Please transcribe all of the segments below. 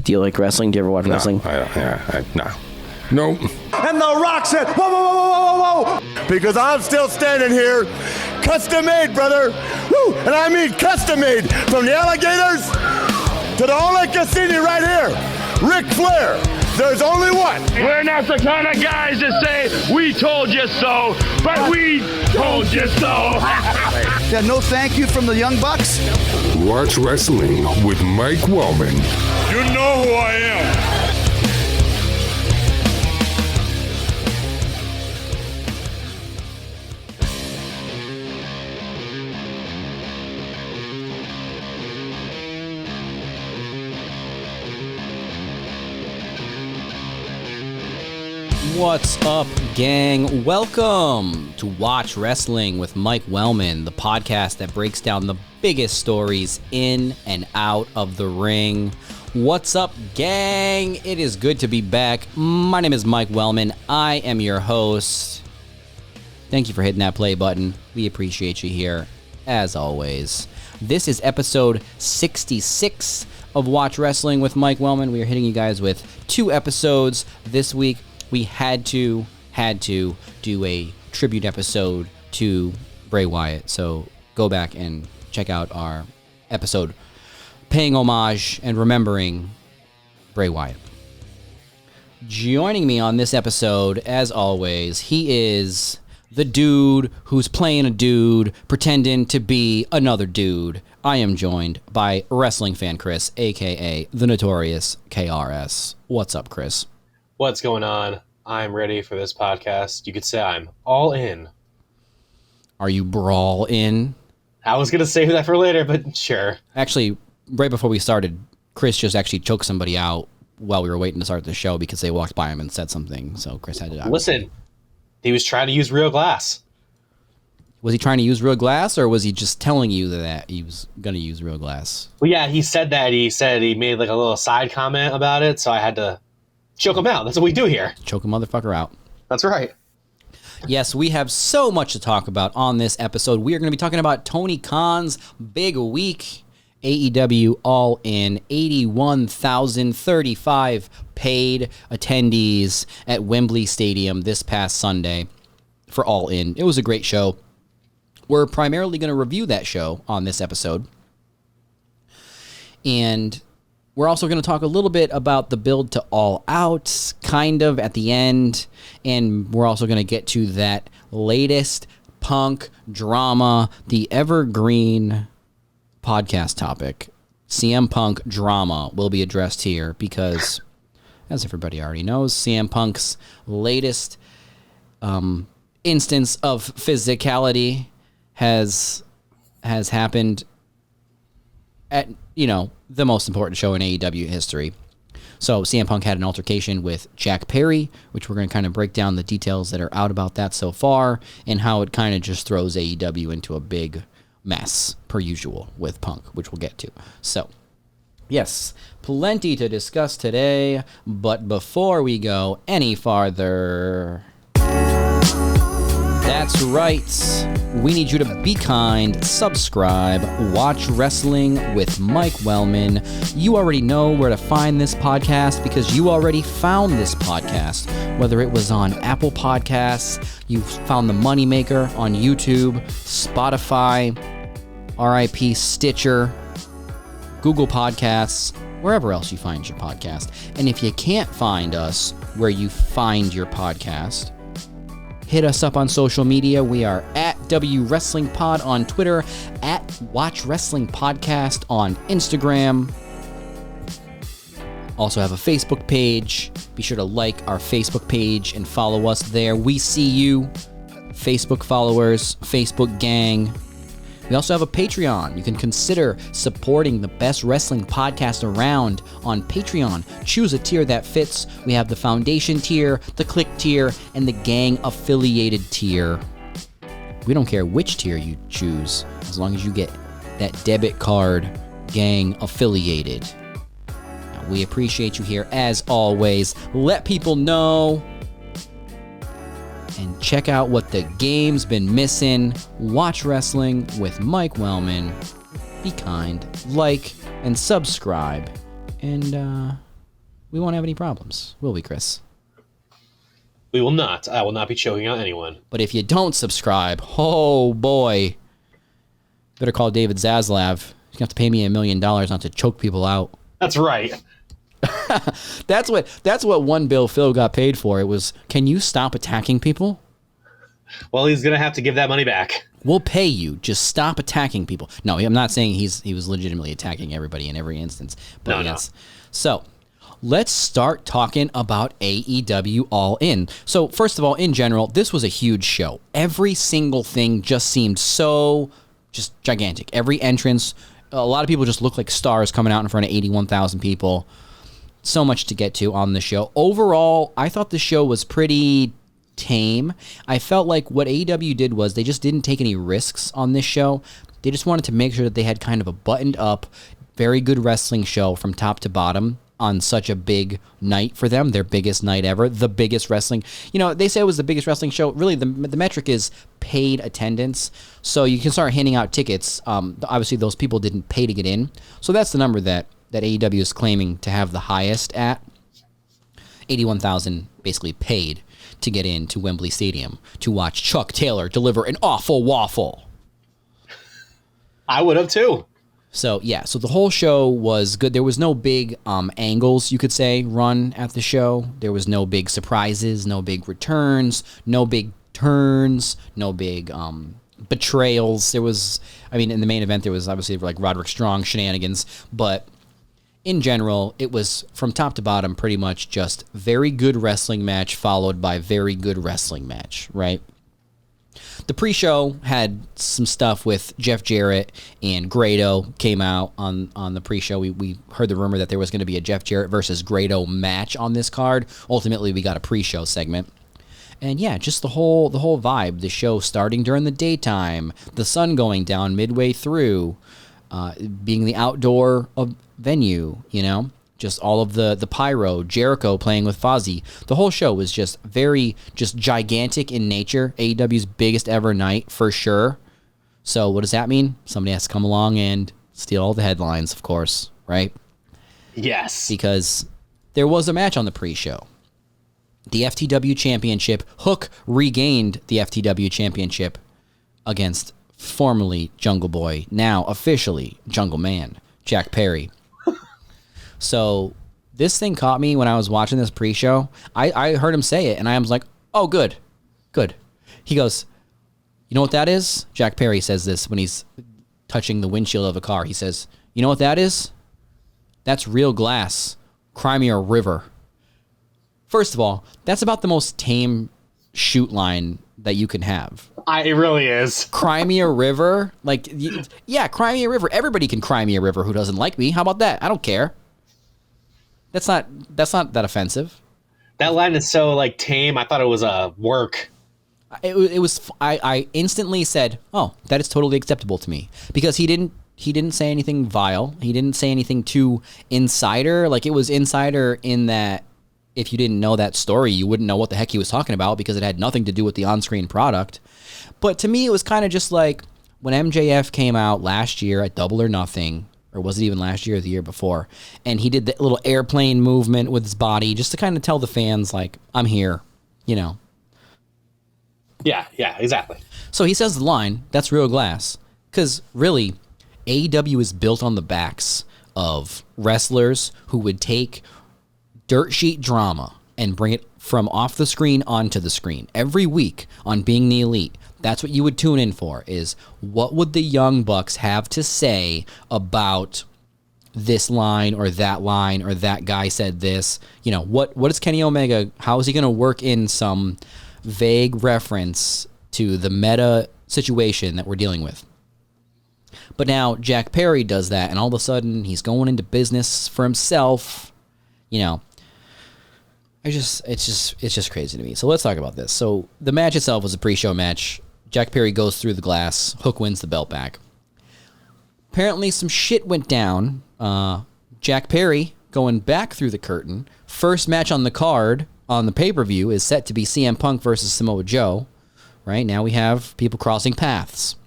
Do you like wrestling? Do you ever watch wrestling? No. Nope. And The Rock said, whoa, whoa, whoa, whoa, whoa, whoa. Because I'm still standing here, custom made, brother. Woo! And I mean custom made. From the alligators to the Ole Cassini right here. Ric Flair. There's only one. We're not the kind of guys that say, we told you so, but we told you so. Yeah, no thank you from the Young Bucks. Watch Wrestling with Mike Wellman. You know who I am. What's up, gang? Welcome to Watch Wrestling with Mike Wellman, the podcast that breaks down the biggest stories in and out of the ring. What's up, gang? It is good to be back. My name is Mike Wellman. I am your host. Thank you for hitting that play button. We appreciate you here, as always. This is episode 66 of Watch Wrestling with Mike Wellman. We are hitting you guys with 2 episodes this week. We had to do a tribute episode to Bray Wyatt. So go back and check out our episode paying homage and remembering Bray Wyatt. Joining me on this episode, as always, he is the dude who's playing a dude, pretending to be another dude. I am joined by wrestling fan Chris, a.k.a. the Notorious KRS. What's up, Chris? What's going on? I'm ready for this podcast. You could say I'm all in. Are you brawl in? I was going to save that for later, but sure. Actually, right before we started, Chris just actually choked somebody out while we were waiting to start the show because they walked by him and said something. So Chris had to... Listen, he was trying to use real glass. Was he trying to use real glass, or was he just telling you that he was going to use real glass? Well, yeah, he said that. He said he made like a little side comment about it, so I had to choke him out. That's what we do here. Choke a motherfucker out. That's right. Yes, we have so much to talk about on this episode. We are going to be talking about Tony Khan's big week. AEW All In, 81,035 paid attendees at Wembley Stadium this past Sunday for All In. It was a great show. We're primarily going to review that show on this episode. And we're also going to talk a little bit about the build to All Out, kind of, at the end. And we're also going to get to that latest Punk drama, the evergreen podcast topic. CM Punk drama will be addressed here because, as everybody already knows, CM Punk's latest instance of physicality has happened at, the most important show in AEW history. So CM Punk had an altercation with Jack Perry, which we're going to kind of break down the details that are out about that so far and how it kind of just throws AEW into a big mess, per usual, with Punk, which we'll get to. So, yes, plenty to discuss today, but before we go any farther... That's right. We need you to be kind, subscribe, watch Wrestling with Mike Wellman. You already know where to find this podcast because you already found this podcast. Whether it was on Apple Podcasts, you found the Moneymaker on YouTube, Spotify, RIP Stitcher, Google Podcasts, wherever else you find your podcast. And if you can't find us where you find your podcast, hit us up on social media. We are at W Wrestling Pod on Twitter, at Watch Wrestling Podcast on Instagram. Also have a Facebook page. Be sure to like our Facebook page and follow us there. We see you, Facebook followers, Facebook gang. We also have a Patreon. You can consider supporting the best wrestling podcast around on Patreon. Choose a tier that fits. We have the Foundation tier, the Click tier, and the Gang Affiliated tier. We don't care which tier you choose, as long as you get that debit card Gang Affiliated. Now, we appreciate you here as always. Let people know. And check out what the game's been missing. Watch Wrestling with Mike Wellman. Be kind, like, and subscribe. And we won't have any problems, will we, Chris? We will not. I will not be choking out anyone. But if you don't subscribe, oh boy, better call David Zaslav. You're gonna have to pay me $1 million not to choke people out. That's right. That's what one bill Phil got paid for. It was, can you stop attacking people? Well, he's gonna have to give that money back. We'll pay you. Just stop attacking people. No, I'm not saying he was legitimately attacking everybody in every instance. But No. yes. So let's start talking about AEW All In. So first of all, in general, this was a huge show. Every single thing just seemed so just gigantic. Every entrance, a lot of people just looked like stars coming out in front of 81,000 people. So much to get to on the show. Overall, I thought the show was pretty tame. I felt like what AEW did was they just didn't take any risks on this show. They just wanted to make sure that they had kind of a buttoned up, very good wrestling show from top to bottom on such a big night for them, their biggest night ever, the biggest wrestling. You know, they say it was the biggest wrestling show. Really, the metric is paid attendance. So you can start handing out tickets. Obviously, those people didn't pay to get in. So that's the number that AEW is claiming to have the highest at. 81,000 basically paid to get into Wembley Stadium to watch Chuck Taylor deliver an awful waffle. I would have too. So, yeah, so the whole show was good. There was no big angles, you could say, run at the show. There was no big surprises, no big returns, no big turns, no big betrayals. There was, I mean, in the main event, there was obviously like Roderick Strong shenanigans, but in general, it was from top to bottom pretty much just very good wrestling match followed by very good wrestling match, right? The pre-show had some stuff with Jeff Jarrett and Grado came out on the pre-show. We heard the rumor that there was going to be a Jeff Jarrett versus Grado match on this card. Ultimately, we got a pre-show segment. And yeah, just the whole vibe. The show starting during the daytime, the sun going down midway through, being the outdoor venue, you know, just all of the pyro, Jericho playing with Fozzy. The whole show was just very just gigantic in nature. AEW's biggest ever night for sure. So what does that mean? Somebody has to come along and steal all the headlines, of course, right? Yes. Because there was a match on the pre-show. The FTW Championship. Hook regained the FTW Championship against formerly Jungle Boy, now officially Jungle Man, Jack Perry. So this thing caught me when I was watching this pre-show. I heard him say it, and I was like, oh, good. He goes, you know what that is? Jack Perry says this when he's touching the windshield of a car. He says, you know what that is? That's real glass. Cry me a river. First of all, that's about the most tame shoot line that you can have. It really is. Cry me a river? Like, yeah, cry me a river. Everybody can cry me a river who doesn't like me. How about that? I don't care. That's not that offensive. That line is so like tame. I thought it was a work. It was. I instantly said, "Oh, that is totally acceptable to me," because he didn't say anything vile. He didn't say anything too insider. Like, it was insider in that if you didn't know that story, you wouldn't know what the heck he was talking about because it had nothing to do with the on-screen product. But to me, it was kind of just like when MJF came out last year at Double or Nothing. Or was it even last year or the year before? And he did that little airplane movement with his body just to kind of tell the fans, like, I'm here, you know. Yeah, exactly. So he says the line, that's real glass. Because really, AEW is built on the backs of wrestlers who would take dirt sheet drama and bring it from off the screen onto the screen. Every week on Being the Elite, that's what you would tune in for, is what would the Young Bucks have to say about this line or that guy said this. You know, what is Kenny Omega, how is he going to work in some vague reference to the meta situation that we're dealing with? But now Jack Perry does that, and all of a sudden he's going into business for himself. You know, it's just crazy to me. So let's talk about this. So the match itself was a pre-show match. Jack Perry goes through the glass. Hook wins the belt back. Apparently some shit went down. Jack Perry going back through the curtain. First match on the card on the pay-per-view is set to be CM Punk versus Samoa Joe. Right now we have people crossing paths.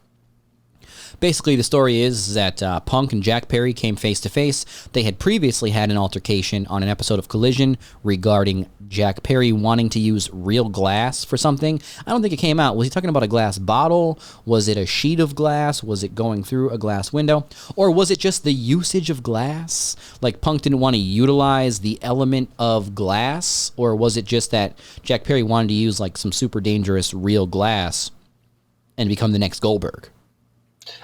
Basically, the story is that Punk and Jack Perry came face to face. They had previously had an altercation on an episode of Collision regarding Jack Perry wanting to use real glass for something. I don't think it came out. Was he talking about a glass bottle? Was it a sheet of glass? Was it going through a glass window? Or was it just the usage of glass? Like Punk didn't want to utilize the element of glass? Or was it just that Jack Perry wanted to use like some super dangerous real glass and become the next Goldberg?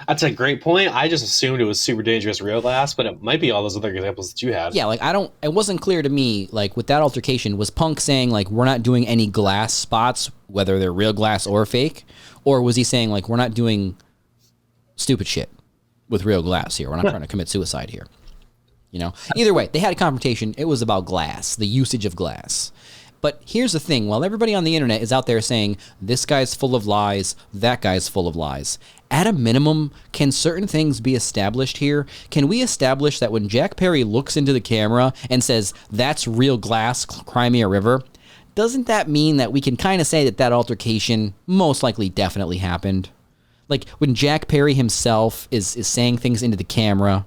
That's a great point. I just assumed it was super dangerous real glass, but it might be all those other examples that you had. Yeah, like it wasn't clear to me, like with that altercation, was Punk saying like we're not doing any glass spots, whether they're real glass or fake? Or was he saying like we're not doing stupid shit with real glass here? We're not trying to commit suicide here. You know? Either way, they had a confrontation. It was about glass, the usage of glass. But here's the thing. While everybody on the internet is out there saying, this guy's full of lies, that guy's full of lies, at a minimum, can certain things be established here? Can we establish that when Jack Perry looks into the camera and says, that's real glass, Crimea River, doesn't that mean that we can kind of say that that altercation most likely definitely happened? Like, when Jack Perry himself is saying things into the camera,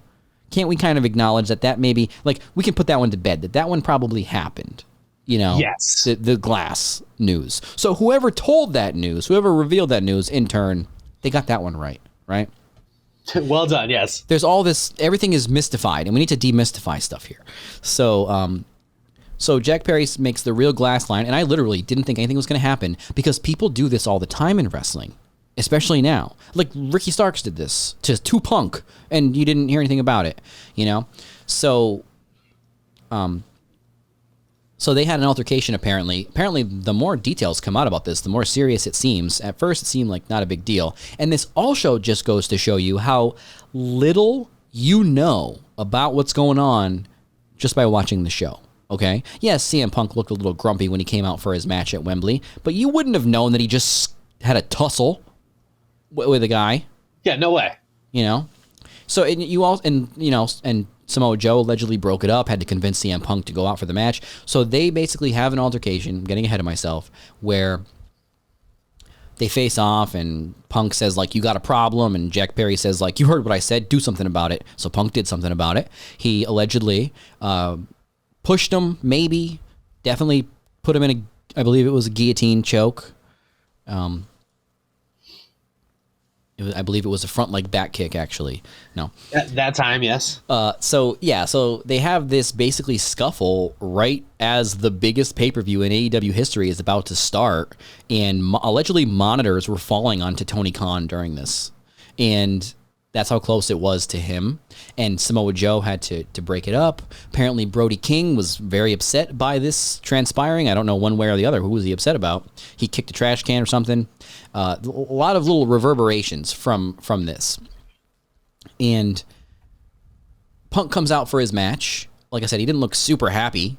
can't we kind of acknowledge that that maybe, like, we can put that one to bed, that that one probably happened? You know, yes. The glass news. So whoever told that news, whoever revealed that news, in turn, they got that one right? Well done, yes. There's all this, everything is mystified, and we need to demystify stuff here. So, so Jack Perry makes the real glass line, and I literally didn't think anything was going to happen because people do this all the time in wrestling, especially now. Like Ricky Starks did this to Punk, and you didn't hear anything about it, you know? So, So they had an altercation, apparently. Apparently, the more details come out about this, the more serious it seems. At first, it seemed like not a big deal. And this also just goes to show you how little you know about what's going on just by watching the show, okay? Yes, CM Punk looked a little grumpy when he came out for his match at Wembley, but you wouldn't have known that he just had a tussle with a guy. Yeah, no way. You know? So, and Samoa Joe allegedly broke it up, had to convince CM Punk to go out for the match. So they basically have an altercation, I'm getting ahead of myself, where they face off and Punk says, like, you got a problem. And Jack Perry says, like, you heard what I said, do something about it. So Punk did something about it. He allegedly pushed him, maybe, definitely put him in I believe it was a guillotine choke. I believe it was a front leg back kick, actually. No. That time, yes. So they have this basically scuffle right as the biggest pay-per-view in AEW history is about to start, and allegedly monitors were falling onto Tony Khan during this. And that's how close it was to him. And Samoa Joe had to break it up. Apparently, Brody King was very upset by this transpiring. I don't know one way or the other. Who was he upset about? He kicked a trash can or something. A lot of little reverberations from this. And Punk comes out for his match. Like I said, he didn't look super happy.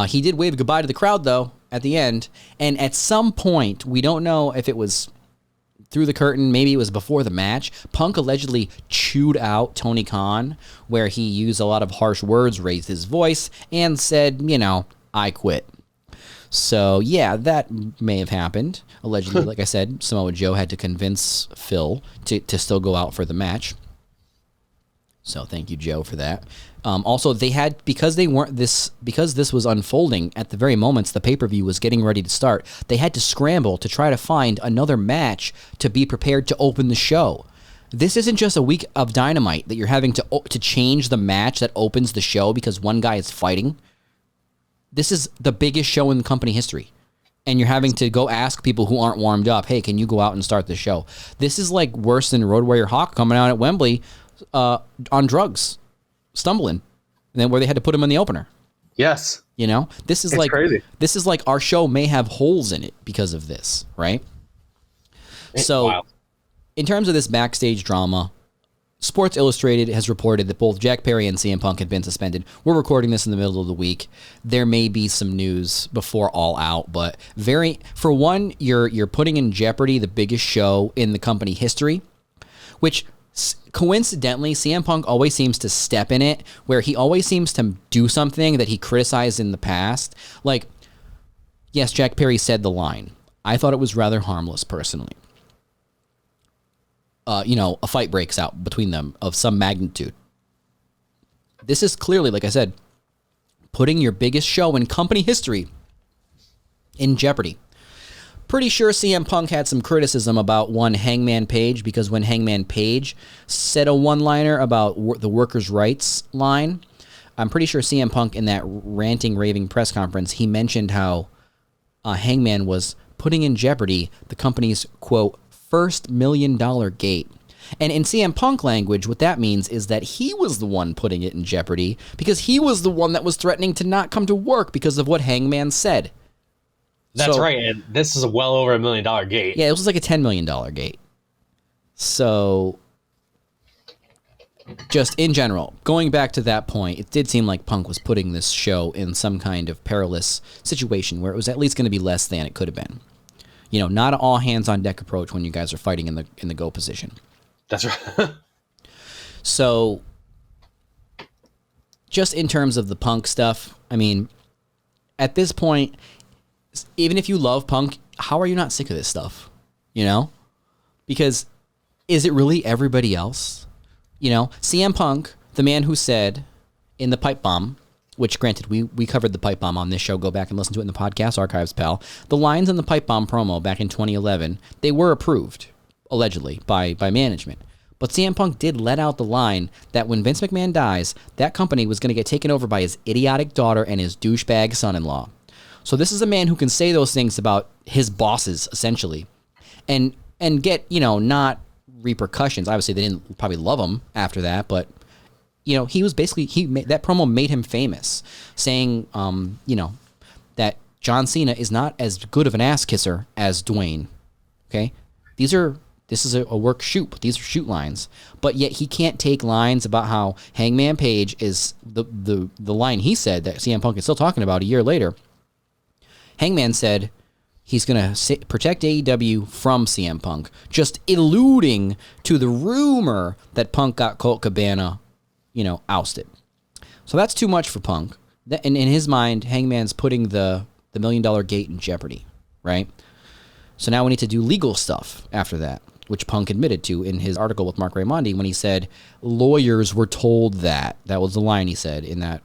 He did wave goodbye to the crowd, though, at the end. And at some point, we don't know if it was through the curtain, maybe it was before the match, Punk allegedly chewed out Tony Khan, where he used a lot of harsh words, raised his voice, and said, I quit. So, yeah, that may have happened. Allegedly, like I said, Samoa Joe had to convince Phil to still go out for the match. So thank you, Joe, for that. Also, they had, because this was unfolding at the very moments the pay-per-view was getting ready to start, they had to scramble to try to find another match to be prepared to open the show. This isn't just a week of Dynamite that you're having to change the match that opens the show because one guy is fighting. This is the biggest show in the company history. And you're having to go ask people who aren't warmed up, hey, can you go out and start the show? This is like worse than Road Warrior Hawk coming out at Wembley on drugs, stumbling, and then where they had to put him in the opener. Yes. This is crazy. This is like our show may have holes in it because of this, right? So, wild. In terms of this backstage drama, Sports Illustrated has reported that both Jack Perry and CM Punk had been suspended. We're recording this in the middle of the week. There may be some news before All Out, but for one, you're putting in jeopardy the biggest show in the company history, which coincidentally, CM Punk always seems to step in it, where he always seems to do something that he criticized in the past. Like, yes, Jack Perry said the line. I thought it was rather harmless, personally. a fight breaks out between them of some magnitude. This is clearly, like I said, putting your biggest show in company history in jeopardy. Pretty sure CM Punk had some criticism about one Hangman Page, because when Hangman Page said a one-liner about the workers' rights line, I'm pretty sure CM Punk in that ranting, raving press conference, he mentioned how Hangman was putting in jeopardy the company's, quote, first $1 million gate. And in CM Punk language, what that means is that he was the one putting it in jeopardy because he was the one that was threatening to not come to work because of what Hangman said. That's right, and this is well over $1 million gate. Yeah, it was like a $10 million gate. So, just in general, going back to that point, it did seem like Punk was putting this show in some kind of perilous situation where it was at least going to be less than it could have been. Not an all hands on deck approach when you guys are fighting in the go position. That's right. So, just in terms of the Punk stuff, I mean, at this point, even if you love Punk, how are you not sick of this stuff? Because is it really everybody else? CM Punk, the man who said in the pipe bomb, which granted, we covered the pipe bomb on this show. Go back and listen to it in the podcast archives, pal. The lines in the pipe bomb promo back in 2011, they were approved, allegedly, by management. But CM Punk did let out the line that when Vince McMahon dies, that company was going to get taken over by his idiotic daughter and his douchebag son-in-law. So this is a man who can say those things about his bosses, essentially, and get, not repercussions. Obviously, they didn't probably love him after that, but, he was basically, that promo made him famous, saying, that John Cena is not as good of an ass kisser as Dwayne, okay? This is a work shoot, but these are shoot lines. But yet he can't take lines about how Hangman Page is the line he said that CM Punk is still talking about a year later. Hangman said he's going to protect AEW from CM Punk, just alluding to the rumor that Punk got Colt Cabana, ousted. So that's too much for Punk. In his mind, Hangman's putting the $1 million gate in jeopardy, right? So now we need to do legal stuff after that, which Punk admitted to in his article with Mark Raimondi when he said lawyers were told that. That was the line he said in that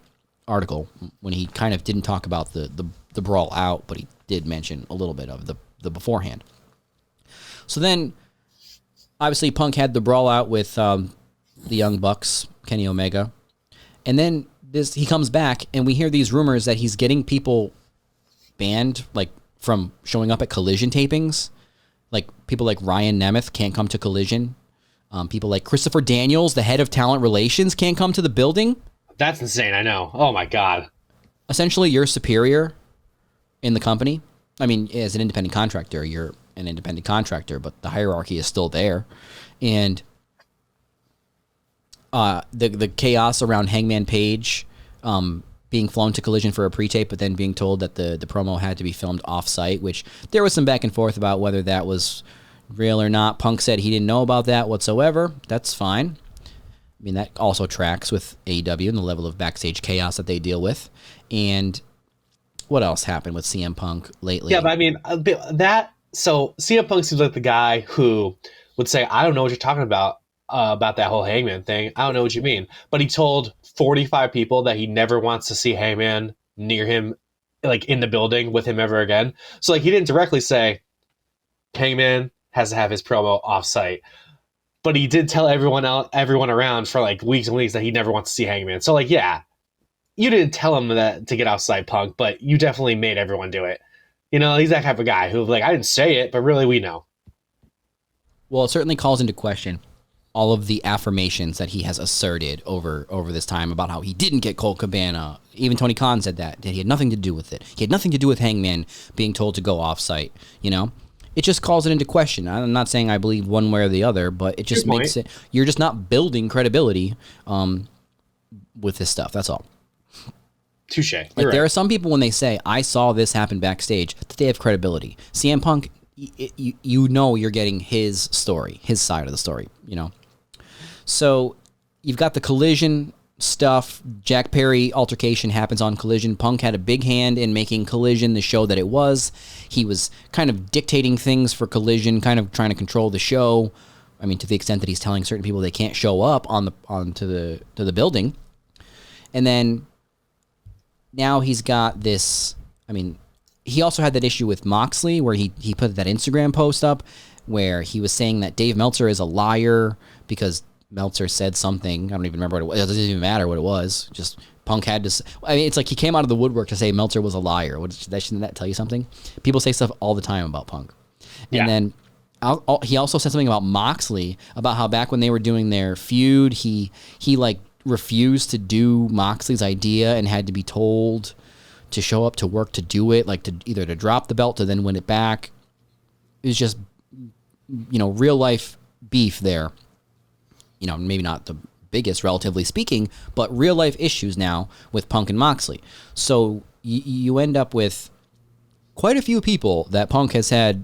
article when he kind of didn't talk about the brawl out, but he did mention a little bit of the beforehand. So then, obviously, Punk had the brawl out with the Young Bucks, Kenny Omega, and then he comes back, and we hear these rumors that he's getting people banned, like from showing up at Collision tapings. Like people like Ryan Nemeth can't come to Collision. People like Christopher Daniels, the head of talent relations, can't come to the building. That's insane. I know. Oh my God. Essentially, you're superior in the company. I mean, as an independent contractor, you're an independent contractor, but the hierarchy is still there. And the chaos around Hangman Page being flown to Collision for a pre-tape, but then being told that the promo had to be filmed off-site, which there was some back and forth about whether that was real or not. Punk said he didn't know about that whatsoever. That's fine. I mean, that also tracks with AEW and the level of backstage chaos that they deal with. And what else happened with CM Punk lately? Yeah, but I mean, so CM Punk seems like the guy who would say, I don't know what you're talking about that whole Hangman thing. I don't know what you mean. But he told 45 people that he never wants to see Hangman near him, like in the building with him ever again. So like he didn't directly say Hangman has to have his promo off-site. But he did tell everyone around for like weeks and weeks that he never wants to see Hangman. So like, yeah, you didn't tell him that to get outside Punk, but you definitely made everyone do it. He's that type of guy who like, I didn't say it, but really we know. Well, it certainly calls into question all of the affirmations that he has asserted over this time about how he didn't get Colt Cabana. Even Tony Khan said that he had nothing to do with it. He had nothing to do with Hangman being told to go off-site, It just calls it into question. I'm not saying I believe one way or the other, but it just makes it, you're just not building credibility with this stuff. That's all. Touche. Like there are some people when they say, I saw this happen backstage, that they have credibility. CM Punk, you're getting his story, his side of the story, So you've got the Collision stuff. Jack Perry altercation happens on Collision. Punk had a big hand in making Collision the show that it was. He was kind of dictating things for Collision, kind of trying to control the show. I mean, to the extent that he's telling certain people they can't show up onto the building. And then now he's got this, I mean, he also had that issue with Moxley where he put that Instagram post up where he was saying that Dave Meltzer is a liar because Meltzer said something. I don't even remember what it was. It doesn't even matter what it was. Just Punk had to. I mean, it's like he came out of the woodwork to say Meltzer was a liar. Shouldn't that tell you something? People say stuff all the time about Punk. And then he also said something about Moxley, about how back when they were doing their feud, he like refused to do Moxley's idea and had to be told to show up to work to do it, like to either to drop the belt to then win it back. It was just, real life beef there. Maybe not the biggest, relatively speaking, but real life issues now with Punk and Moxley. So you end up with quite a few people that Punk has had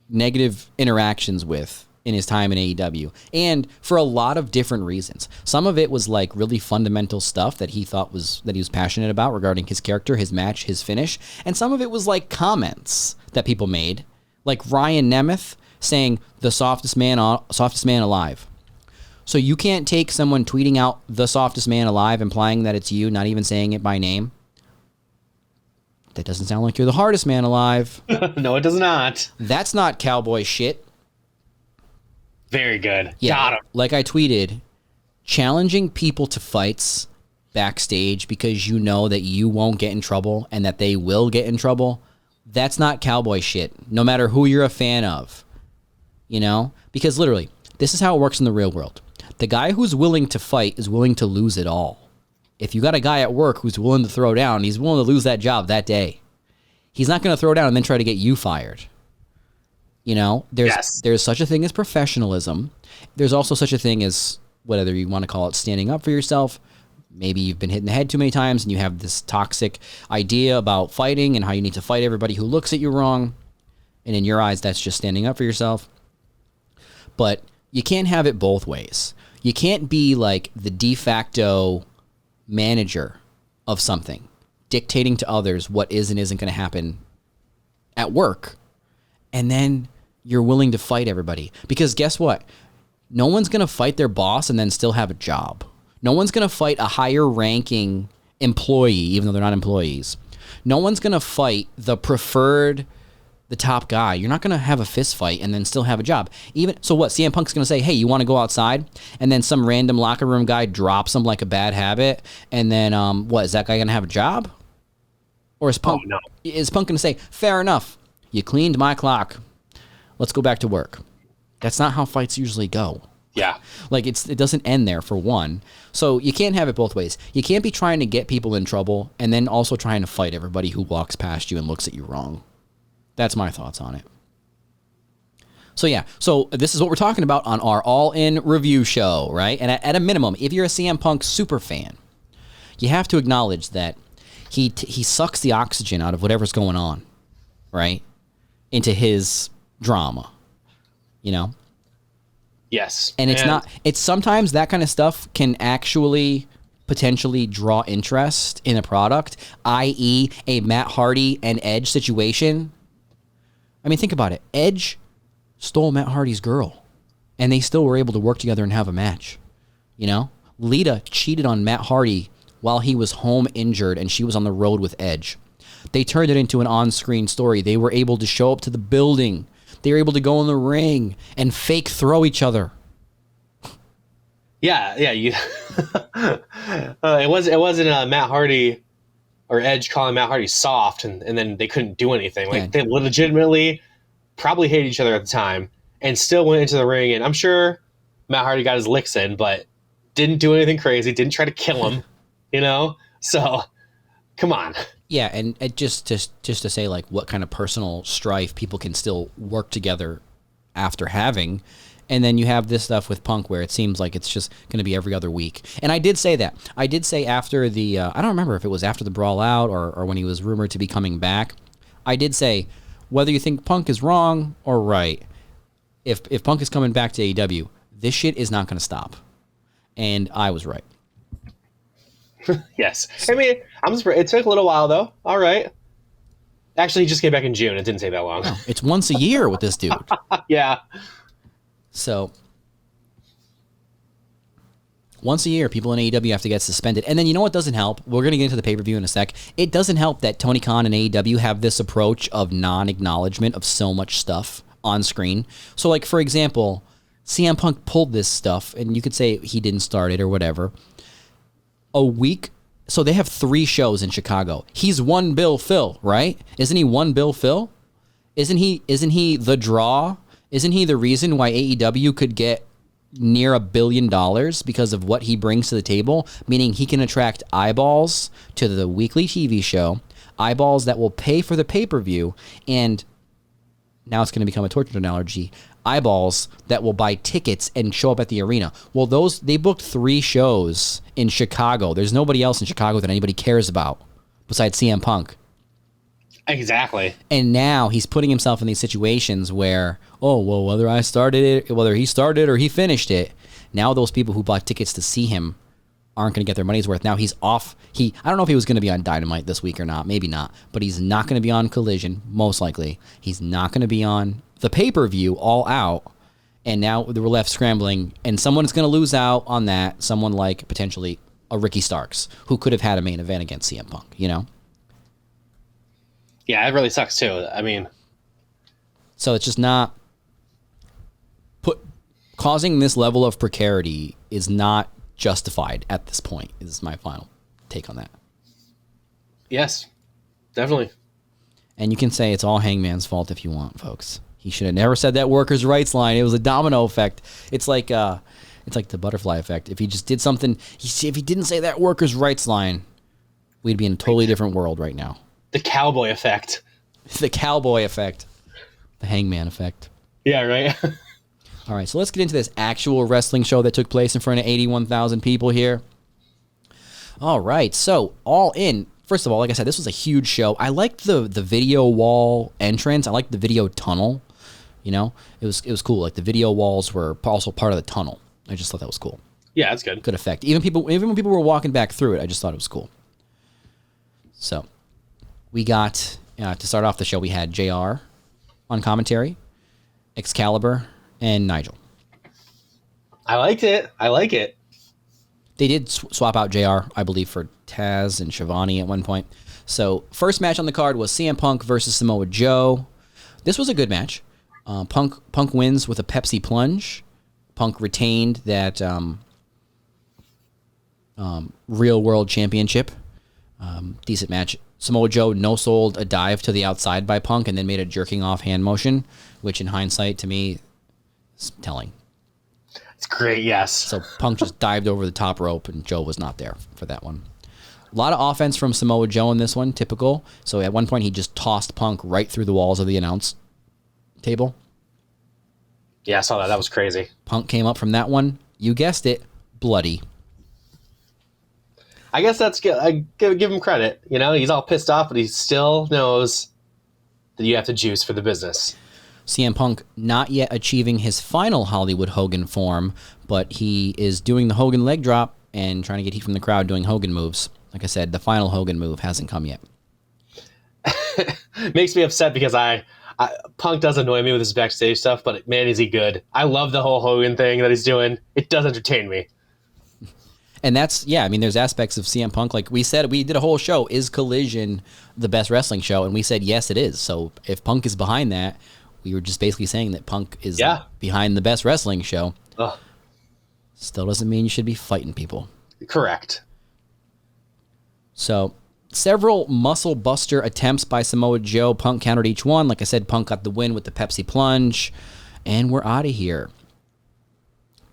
negative interactions with in his time in AEW, and for a lot of different reasons. Some of it was like really fundamental stuff that he thought that he was passionate about regarding his character, his match, his finish, and some of it was like comments that people made, like Ryan Nemeth saying the softest man alive. So you can't take someone tweeting out the softest man alive, implying that it's you, not even saying it by name. That doesn't sound like you're the hardest man alive. No, it does not. That's not cowboy shit. Very good. Yeah, Got him. like I tweeted, challenging people to fights backstage because you know that you won't get in trouble and that they will get in trouble, that's not cowboy shit, no matter who you're a fan of. Because literally, this is how it works in the real world. The guy who's willing to fight is willing to lose it all. If you got a guy at work who's willing to throw down, he's willing to lose that job that day. He's not going to throw down and then try to get you fired. There's such a thing as professionalism. There's also such a thing as, whether you want to call it standing up for yourself. Maybe you've been hit in the head too many times and you have this toxic idea about fighting and how you need to fight everybody who looks at you wrong. And in your eyes, that's just standing up for yourself. But you can't have it both ways. You can't be like the de facto manager of something, dictating to others what is and isn't going to happen at work, and then you're willing to fight everybody. Because guess what? No one's going to fight their boss and then still have a job. No one's going to fight a higher ranking employee, even though they're not employees. No one's going to fight the top guy. You're not going to have a fist fight and then still have a job. So what? CM Punk's going to say, hey, you want to go outside? And then some random locker room guy drops him like a bad habit. And then what? Is that guy going to have a job? Or is Punk, is Punk going to say, fair enough, you cleaned my clock, let's go back to work? That's not how fights usually go. Yeah. Like it doesn't end there, for one. So you can't have it both ways. You can't be trying to get people in trouble and then also trying to fight everybody who walks past you and looks at you wrong. That's my thoughts on it. So yeah, so this is what we're talking about on our All In review show, right? And at a minimum, if you're a CM Punk super fan, you have to acknowledge that he sucks the oxygen out of whatever's going on, right? Into his drama, Yes. And it's sometimes that kind of stuff can actually potentially draw interest in a product, i.e. a Matt Hardy and Edge situation. I mean, think about it. Edge stole Matt Hardy's girl, and they still were able to work together and have a match. Lita cheated on Matt Hardy while he was home injured, and she was on the road with Edge. They turned it into an on-screen story. They were able to show up to the building. They were able to go in the ring and fake throw each other. Yeah. It wasn't Matt Hardy or Edge calling Matt Hardy soft, and then they couldn't do anything. Like They legitimately probably hated each other at the time and still went into the ring. And I'm sure Matt Hardy got his licks in, but didn't do anything crazy. Didn't try to kill him. So come on. Yeah, and just to say, like, what kind of personal strife people can still work together after having. And then you have this stuff with Punk where it seems like it's just going to be every other week. And I did say that. I did say after the, I don't remember if it was after the Brawl Out or when he was rumored to be coming back. I did say, whether you think Punk is wrong or right, if Punk is coming back to AEW, this shit is not going to stop. And I was right. Yes. I mean, it took a little while, though. All right. Actually, he just came back in June. It didn't take that long. No, it's once a year with this dude. Yeah. So, Once a year, people in AEW have to get suspended. And then you know what doesn't help? We're going to get into the pay-per-view in a sec. It doesn't help that Tony Khan and AEW have this approach of non-acknowledgement of so much stuff on screen. So, like, for example, CM Punk pulled this stuff, and you could say he didn't start it or whatever. A week. So they have 3 shows in Chicago. He's one Bill Phil, right? Isn't he one Bill Phil? Isn't he the draw? Isn't he the reason why AEW could get near $1 billion because of what he brings to the table? Meaning he can attract eyeballs to the weekly TV show, eyeballs that will pay for the pay-per-view, and now it's going to become a torture analogy, eyeballs that will buy tickets and show up at the arena. Well, they booked 3 shows in Chicago. There's nobody else in Chicago that anybody cares about besides CM Punk. Exactly. And now he's putting himself in these situations where, oh, well, whether he started or he finished it, now those people who bought tickets to see him aren't going to get their money's worth. Now he's off. I don't know if he was going to be on Dynamite this week or not. Maybe not. But he's not going to be on Collision, most likely. He's not going to be on the pay-per-view All Out. And now we're left scrambling. And someone's going to lose out on that. Someone like potentially a Ricky Starks, who could have had a main event against CM Punk, you know? Yeah, it really sucks too. I mean, so it's just not causing this level of precarity is not justified at this point. Is my final take on that. Yes, definitely. And you can say it's all Hangman's fault if you want, folks. He should have never said that workers' rights line. It was a domino effect. It's like the butterfly effect. If he just did something, if he didn't say that workers' rights line, we'd be in a totally different world right now. The cowboy effect. The cowboy effect. The Hangman effect. Yeah, right? All right, so let's get into this actual wrestling show that took place in front of 81,000 people here. All right, so All In. First of all, like I said, this was a huge show. I liked the video wall entrance. I liked the video tunnel. You know, it was cool. Like the video walls were also part of the tunnel. I just thought that was cool. Yeah, that's good. Good effect. Even when people were walking back through it, I just thought it was cool. So we got, to start off the show, we had JR on commentary, Excalibur, and Nigel. I liked it. I like it. They did swap out JR, I believe, for Taz and Shivani at one point. So first match on the card was CM Punk versus Samoa Joe. This was a good match. Punk wins with a Pepsi plunge. Punk retained that real world championship. Decent match. Samoa Joe no-sold a dive to the outside by Punk and then made a jerking off hand motion, which in hindsight, to me, is telling. It's great, yes. So Punk just dived over the top rope, and Joe was not there for that one. A lot of offense from Samoa Joe in this one, typical. So at one point, he just tossed Punk right through the walls of the announce table. Yeah, I saw that. That was crazy. Punk came up from that one. You guessed it, bloody. I guess that's good. I give him credit. You know, he's all pissed off, but he still knows that you have to juice for the business. CM Punk not yet achieving his final Hollywood Hogan form, but he is doing the Hogan leg drop and trying to get heat from the crowd doing Hogan moves. Like I said, the final Hogan move hasn't come yet. Makes me upset because Punk does annoy me with his backstage stuff, but man, is he good. I love the whole Hogan thing that he's doing. It does entertain me. And that's, there's aspects of CM Punk. Like we said, we did a whole show, is Collision the best wrestling show? And we said, yes, it is. So if Punk is behind that, we were just basically saying that Punk is behind the best wrestling show. Ugh. Still doesn't mean you should be fighting people. Correct. So several muscle buster attempts by Samoa Joe. Punk countered each one. Like I said, Punk got the win with the Pepsi plunge. And we're out of here.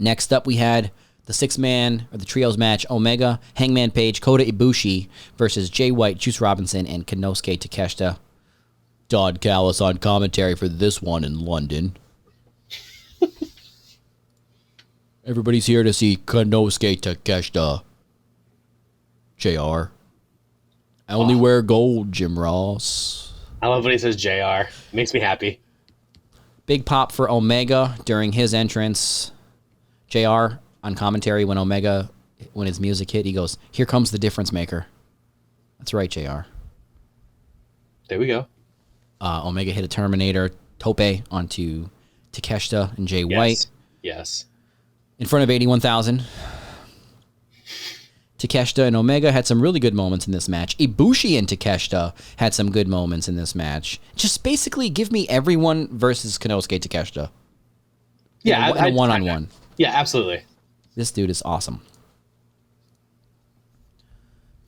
Next up, we had the the trios match, Omega, Hangman Page, Kota Ibushi versus Jay White, Juice Robinson, and Konosuke Takeshita. Todd Callis on commentary for this one in London. Everybody's here to see Konosuke Takeshita. JR. I only wear gold, Jim Ross. I love when he says JR. Makes me happy. Big pop for Omega during his entrance. JR on commentary when his music hit, he goes, "Here comes the difference maker." That's right, JR. There we go. Omega hit a Terminator tope onto Takeshita and Jay White. Yes. In front of 81,000. Takeshita and Omega had some really good moments in this match. Ibushi and Takeshita had some good moments in this match. Just basically give me everyone versus Konosuke Takeshita. Yeah, in a one-on-one. Yeah, absolutely. This dude is awesome.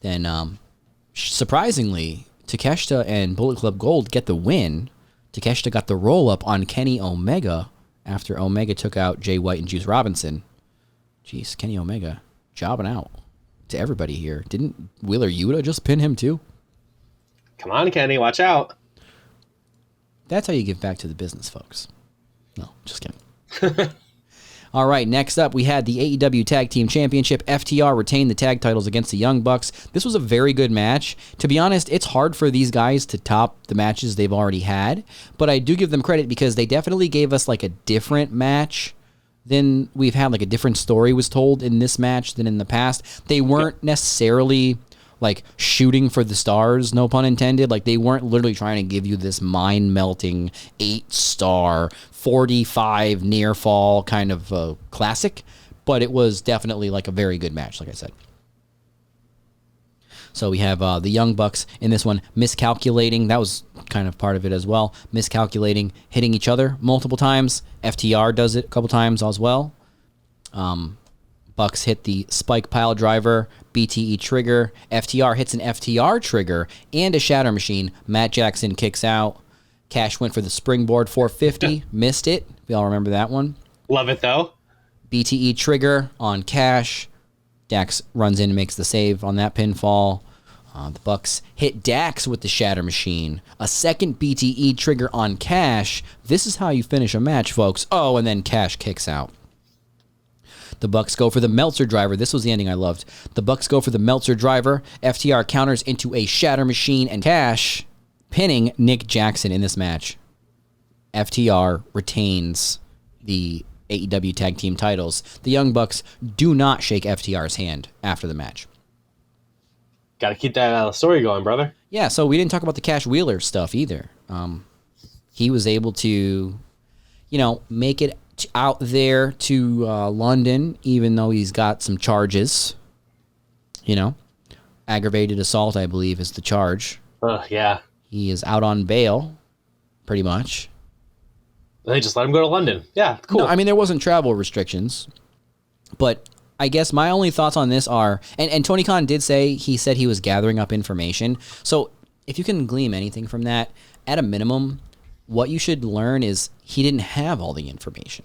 Then, surprisingly, Takeshita and Bullet Club Gold get the win. Takeshita got the roll-up on Kenny Omega after Omega took out Jay White and Juice Robinson. Jeez, Kenny Omega jobbing out to everybody here. Didn't Wheeler Yuta just pin him too? Come on, Kenny, watch out. That's how you give back to the business, folks. No, just kidding. All right, next up, we had the AEW Tag Team Championship. FTR retained the tag titles against the Young Bucks. This was a very good match. To be honest, it's hard for these guys to top the matches they've already had, but I do give them credit because they definitely gave us like a different match than we've had. Like a different story was told in this match than in the past. They weren't necessarily like shooting for the stars, no pun intended. Like they weren't literally trying to give you this mind-melting 8-star 45 near fall kind of classic, but it was definitely like a very good match, like I said. So we have the Young Bucks in this one miscalculating. That was kind of part of it as well. Miscalculating, hitting each other multiple times. FTR does it a couple times as well. Bucks hit the spike pile driver, BTE trigger. FTR hits an FTR trigger and a shatter machine. Matt Jackson kicks out. Cash went for the springboard 450, missed it. We all remember that one. Love it, though. BTE trigger on Cash. Dax runs in and makes the save on that pinfall. The Bucks hit Dax with the shatter machine. A second BTE trigger on Cash. This is how you finish a match, folks. Oh, and then Cash kicks out. The Bucks go for the Meltzer driver. This was the ending I loved. The Bucks go for the Meltzer driver. FTR counters into a shatter machine and Cash pinning Nick Jackson in this match. FTR retains the AEW Tag Team titles. The Young Bucks do not shake FTR's hand after the match. Got to keep that story going, brother. Yeah, so we didn't talk about the Cash Wheeler stuff either. He was able to, make it out there to London, even though he's got some charges. Aggravated assault, I believe, is the charge. Yeah. He is out on bail, pretty much. They just let him go to London. Yeah, cool. No, I mean, there wasn't travel restrictions, but I guess my only thoughts on this are, and Tony Khan did say, he was gathering up information. So if you can glean anything from that, at a minimum, what you should learn is he didn't have all the information,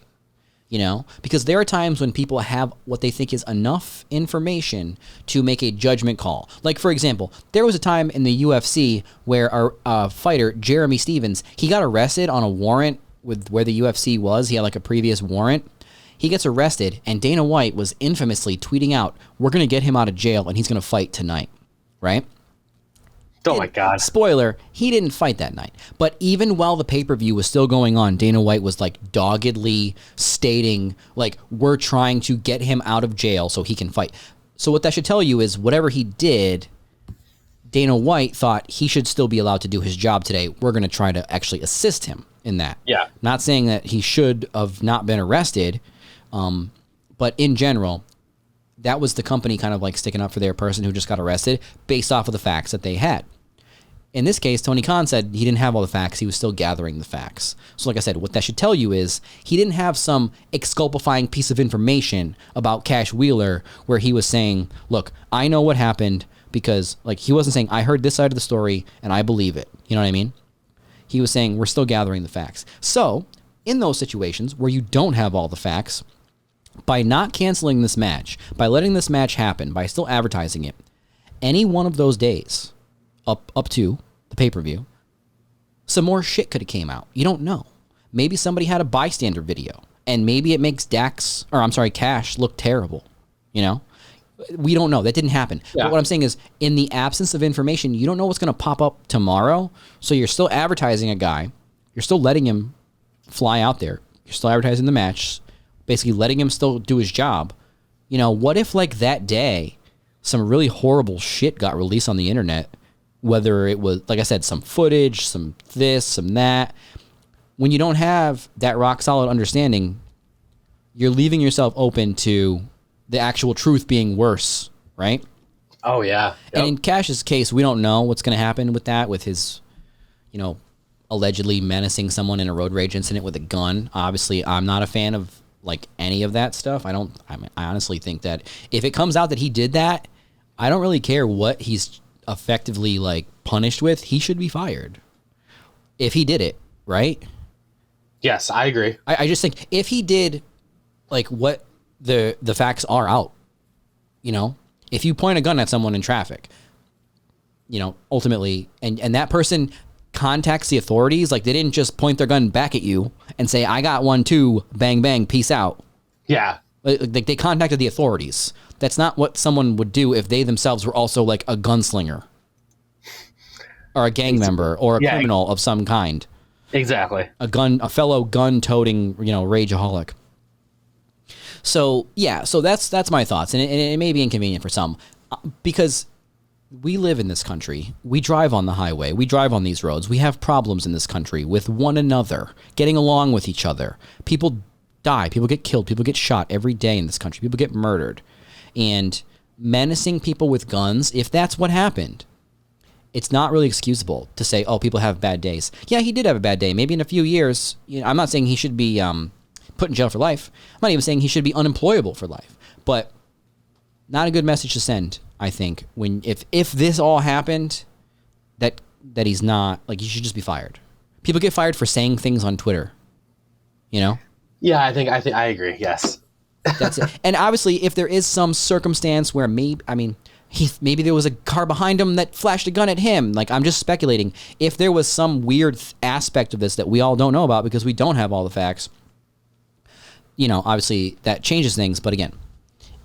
because there are times when people have what they think is enough information to make a judgment call. Like, for example, there was a time in the UFC where our fighter, Jeremy Stevens, he got arrested on a warrant with where the UFC was. He had like a previous warrant. He gets arrested, and Dana White was infamously tweeting out, "We're going to get him out of jail, and he's going to fight tonight," right? Oh my God. Spoiler, he didn't fight that night. But even while the pay-per-view was still going on, Dana White was like doggedly stating, like, we're trying to get him out of jail so he can fight. So what that should tell you is whatever he did, Dana White thought he should still be allowed to do his job today. We're going to try to actually assist him in that. Yeah. Not saying that he should have not been arrested, but in general, that was the company kind of like sticking up for their person who just got arrested based off of the facts that they had. In this case, Tony Khan said he didn't have all the facts. He was still gathering the facts. So like I said, what that should tell you is he didn't have some exculpifying piece of information about Cash Wheeler where he was saying, look, I know what happened because like he wasn't saying, I heard this side of the story and I believe it. You know what I mean? He was saying, we're still gathering the facts. So in those situations where you don't have all the facts, by not canceling this match, by letting this match happen, by still advertising it, any one of those days up to the pay-per-view, some more shit could have came out. You don't know. Maybe somebody had a bystander video, and maybe it makes Cash look terrible. We don't know. That didn't happen. Yeah. But what I'm saying is, in the absence of information, you don't know what's going to pop up tomorrow, so you're still advertising a guy. You're still letting him fly out there. You're still advertising the match, basically letting him still do his job. What if like that day some really horrible shit got released on the internet, whether it was, like I said, some footage, some this, some that. When you don't have that rock solid understanding, you're leaving yourself open to the actual truth being worse, right? Oh yeah. And in Cash's case, we don't know what's going to happen with that, with his, allegedly menacing someone in a road rage incident with a gun. Obviously, I'm not a fan of like any of that stuff. I honestly think that if it comes out that he did that, I don't really care what he's effectively like punished with. He should be fired if he did it, right? Yes, I agree. I just think if he did like what the facts are out, if you point a gun at someone in traffic, ultimately, and that person contacts the authorities, like they didn't just point their gun back at you and say, I got one too, bang, bang, peace out. Yeah. Like they contacted the authorities. That's not what someone would do if they themselves were also like a gunslinger or a gang member or a criminal of some kind. Exactly. A fellow gun-toting, rageaholic. So that's my thoughts, and it may be inconvenient for some, because we live in this country. We drive on the highway. We drive on these roads. We have problems in this country with one another, getting along with each other. People die. People get killed. People get shot every day in this country. People get murdered. And menacing people with guns, if that's what happened, it's not really excusable to say, oh, people have bad days. Yeah, he did have a bad day. Maybe in a few years. I'm not saying he should be put in jail for life. I'm not even saying he should be unemployable for life. But not a good message to send, I think, when if this all happened, that he's not, like, he should just be fired. People get fired for saying things on Twitter, Yeah, I think I agree. Yes. That's it. And obviously, if there is some circumstance where maybe there was a car behind him that flashed a gun at him, like, I'm just speculating. If there was some weird aspect of this that we all don't know about because we don't have all the facts, obviously that changes things. But again,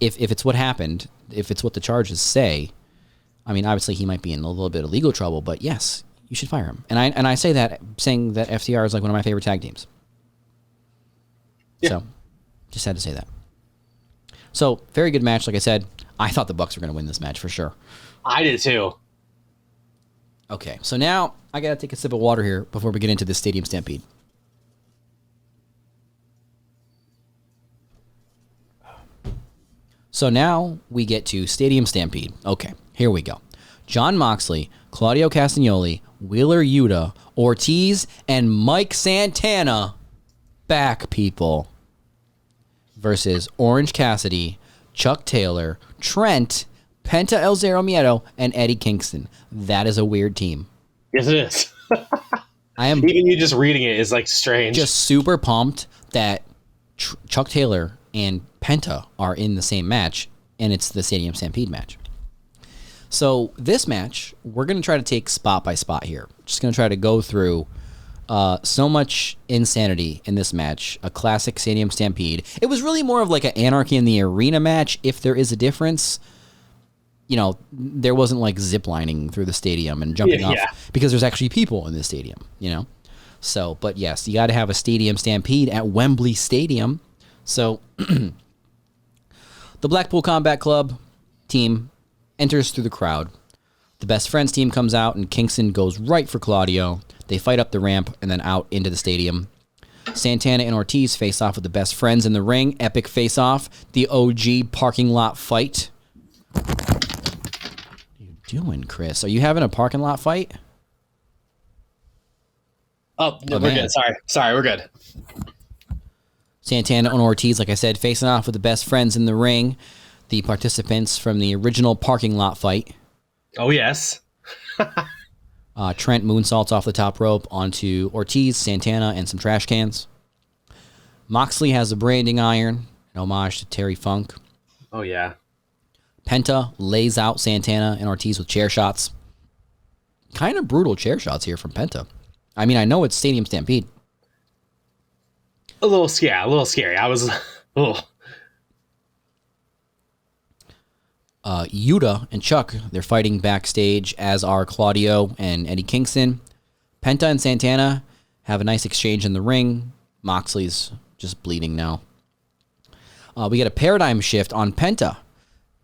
if it's what happened, if it's what the charges say, obviously he might be in a little bit of legal trouble, but yes, you should fire him. And I say that saying that FTR is like one of my favorite tag teams. Yeah. So just had to say that. So very good match. Like I said, I thought the Bucks were going to win this match for sure. I did too. Okay, so now I got to take a sip of water here before we get into this Stadium Stampede. So now we get to Stadium Stampede. Okay, here we go. Jon Moxley, Claudio Castagnoli, Wheeler Yuta, Ortiz, and Mike Santana, back people, versus Orange Cassidy, Chuck Taylor, Trent, Penta El Zero Miedo, and Eddie Kingston. That is a weird team. Yes, it is. I am even you just reading it is like strange. Just super pumped that Chuck Taylor and Penta are in the same match, and it's the Stadium Stampede match. So this match, we're going to try to take spot by spot here. Just going to try to go through so much insanity in this match, a classic Stadium Stampede. It was really more of like an Anarchy in the Arena match, if there is a difference. There wasn't like ziplining through the stadium and jumping off, because there's actually people in the stadium, So, but yes, you got to have a Stadium Stampede at Wembley Stadium. So the Blackpool Combat Club team enters through the crowd. The Best Friends team comes out, and Kingston goes right for Claudio. They fight up the ramp and then out into the stadium. Santana and Ortiz face off with the Best Friends in the ring. Epic face off. The OG parking lot fight. What are you doing, Chris? Are you having a parking lot fight? Oh, no, we're good. Sorry, we're good. Santana and Ortiz, like I said, facing off with the Best Friends in the ring. The participants from the original parking lot fight. Oh, yes. Trent moonsaults off the top rope onto Ortiz, Santana, and some trash cans. Moxley has a branding iron, an homage to Terry Funk. Oh, yeah. Penta lays out Santana and Ortiz with chair shots. Kind of brutal chair shots here from Penta. I know it's Stadium Stampede. A little scary. I was... Yuta and Chuck, they're fighting backstage, as are Claudio and Eddie Kingston. Penta and Santana have a nice exchange in the ring. Moxley's just bleeding now. We get a paradigm shift on Penta.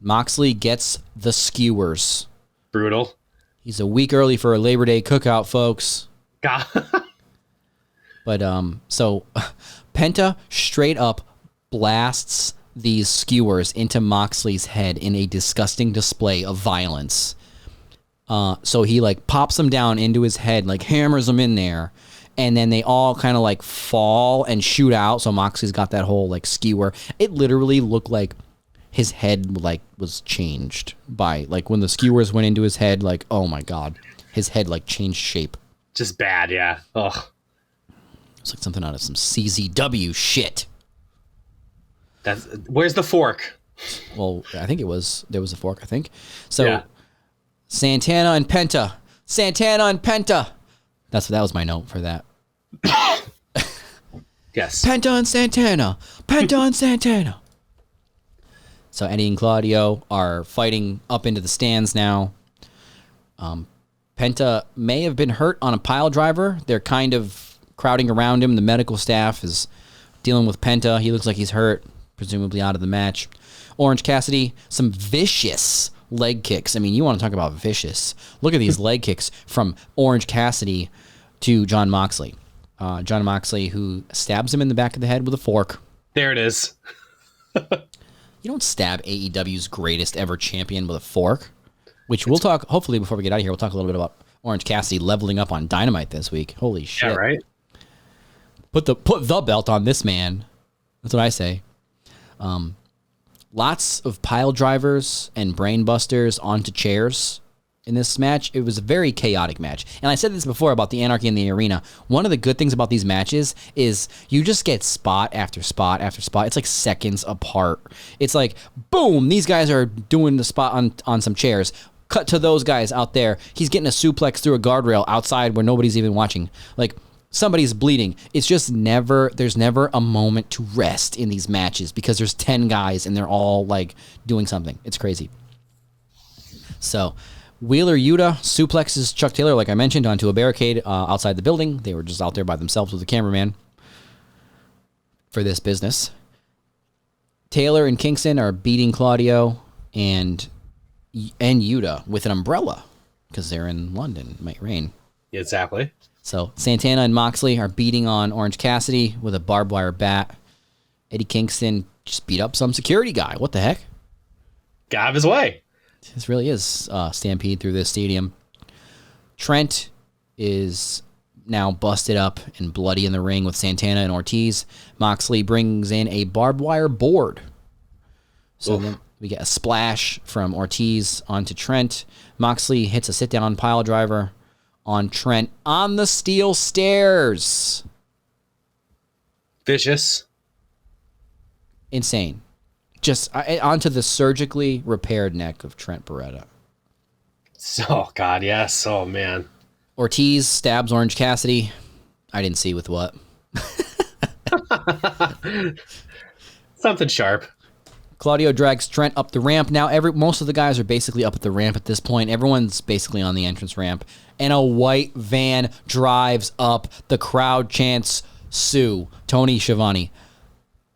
Moxley gets the skewers. Brutal. He's a week early for a Labor Day cookout, folks. God. But so Penta straight up blasts these skewers into Moxley's head in a disgusting display of violence. So he like pops them down into his head, like hammers them in there, and then they all kind of like fall and shoot out. So Moxley's got that whole like skewer. It literally looked like his head like was changed by like when the skewers went into his head. Like, oh my god, his head like changed shape. Just bad, yeah. Ugh. It's like something out of some CZW shit. Where's the fork? Well, I think there was a fork. I think so. Yeah. Santana and Penta. That was my note for that. Yes. Penta and Santana. So Eddie and Claudio are fighting up into the stands now. Penta may have been hurt on a pile driver. They're kind of crowding around him. The medical staff is dealing with Penta. He looks like he's hurt, presumably out of the match. Orange Cassidy, some vicious leg kicks. I mean, you want to talk about vicious. Look at these leg kicks from Orange Cassidy to Jon Moxley. Jon Moxley, who stabs him in the back of the head with a fork. There it is. You don't stab AEW's greatest ever champion with a fork, which we'll talk, hopefully before we get out of here, we'll talk a little bit about Orange Cassidy leveling up on Dynamite this week. Holy shit. Yeah, right? Put the belt on this man. That's what I say. Lots of pile drivers and brain busters onto chairs in this match. It was a very chaotic match. And I said this before about the anarchy in the arena. One of the good things about these matches is you just get spot after spot after spot. It's like seconds apart. It's like, boom, these guys are doing the spot on some chairs. Cut to those guys out there. He's getting a suplex through a guardrail outside where nobody's even watching. Like, somebody's bleeding. It's just there's never a moment to rest in these matches because there's 10 guys and they're all like doing something. It's crazy. So Wheeler Yuta suplexes Chuck Taylor, like I mentioned, onto a barricade outside the building. They were just out there by themselves with the cameraman for this business. Taylor and Kingston are beating Claudio and Yuta with an umbrella because they're in London. It might rain. Exactly. So Santana and Moxley are beating on Orange Cassidy with a barbed wire bat. Eddie Kingston just beat up some security guy. What the heck? Got out of his way. This really is stampede through this stadium. Trent is now busted up and bloody in the ring with Santana and Ortiz. Moxley brings in a barbed wire board. So then we get a splash from Ortiz onto Trent. Moxley hits a sit-down pile driver on Trent on the steel stairs. Vicious. Insane. Just onto the surgically repaired neck of Trent Beretta. Oh, God, yes. Oh, man. Ortiz stabs Orange Cassidy. I didn't see with what. Something sharp. Claudio drags Trent up the ramp. Now, most of the guys are basically up at the ramp at this point. Everyone's basically on the entrance ramp. And a white van drives up. The crowd chants, Sue. Tony Schiavone.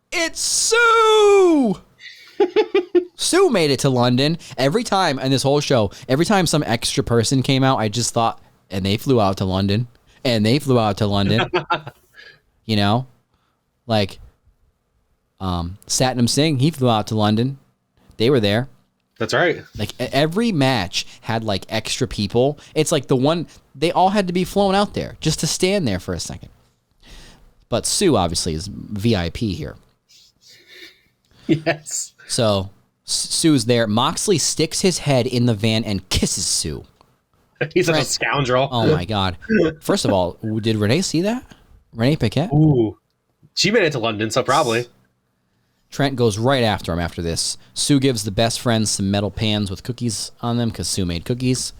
It's Sue! Sue made it to London. Every time in this whole show, every time some extra person came out, I just thought, and they flew out to London. And they flew out to London. You know? Like... Satnam Singh, he flew out to London. They were there. That's right. Like every match had like extra people. It's like they all had to be flown out there just to stand there for a second. But Sue obviously is VIP here. Yes. So Sue's there. Moxley sticks his head in the van and kisses Sue. He's such a scoundrel. Oh my God. First of all, did Renee see that? Renee Paquette? Ooh. She made it to London, so probably. Trent goes right after him after this. Sue gives the best friends some metal pans with cookies on them because Sue made cookies.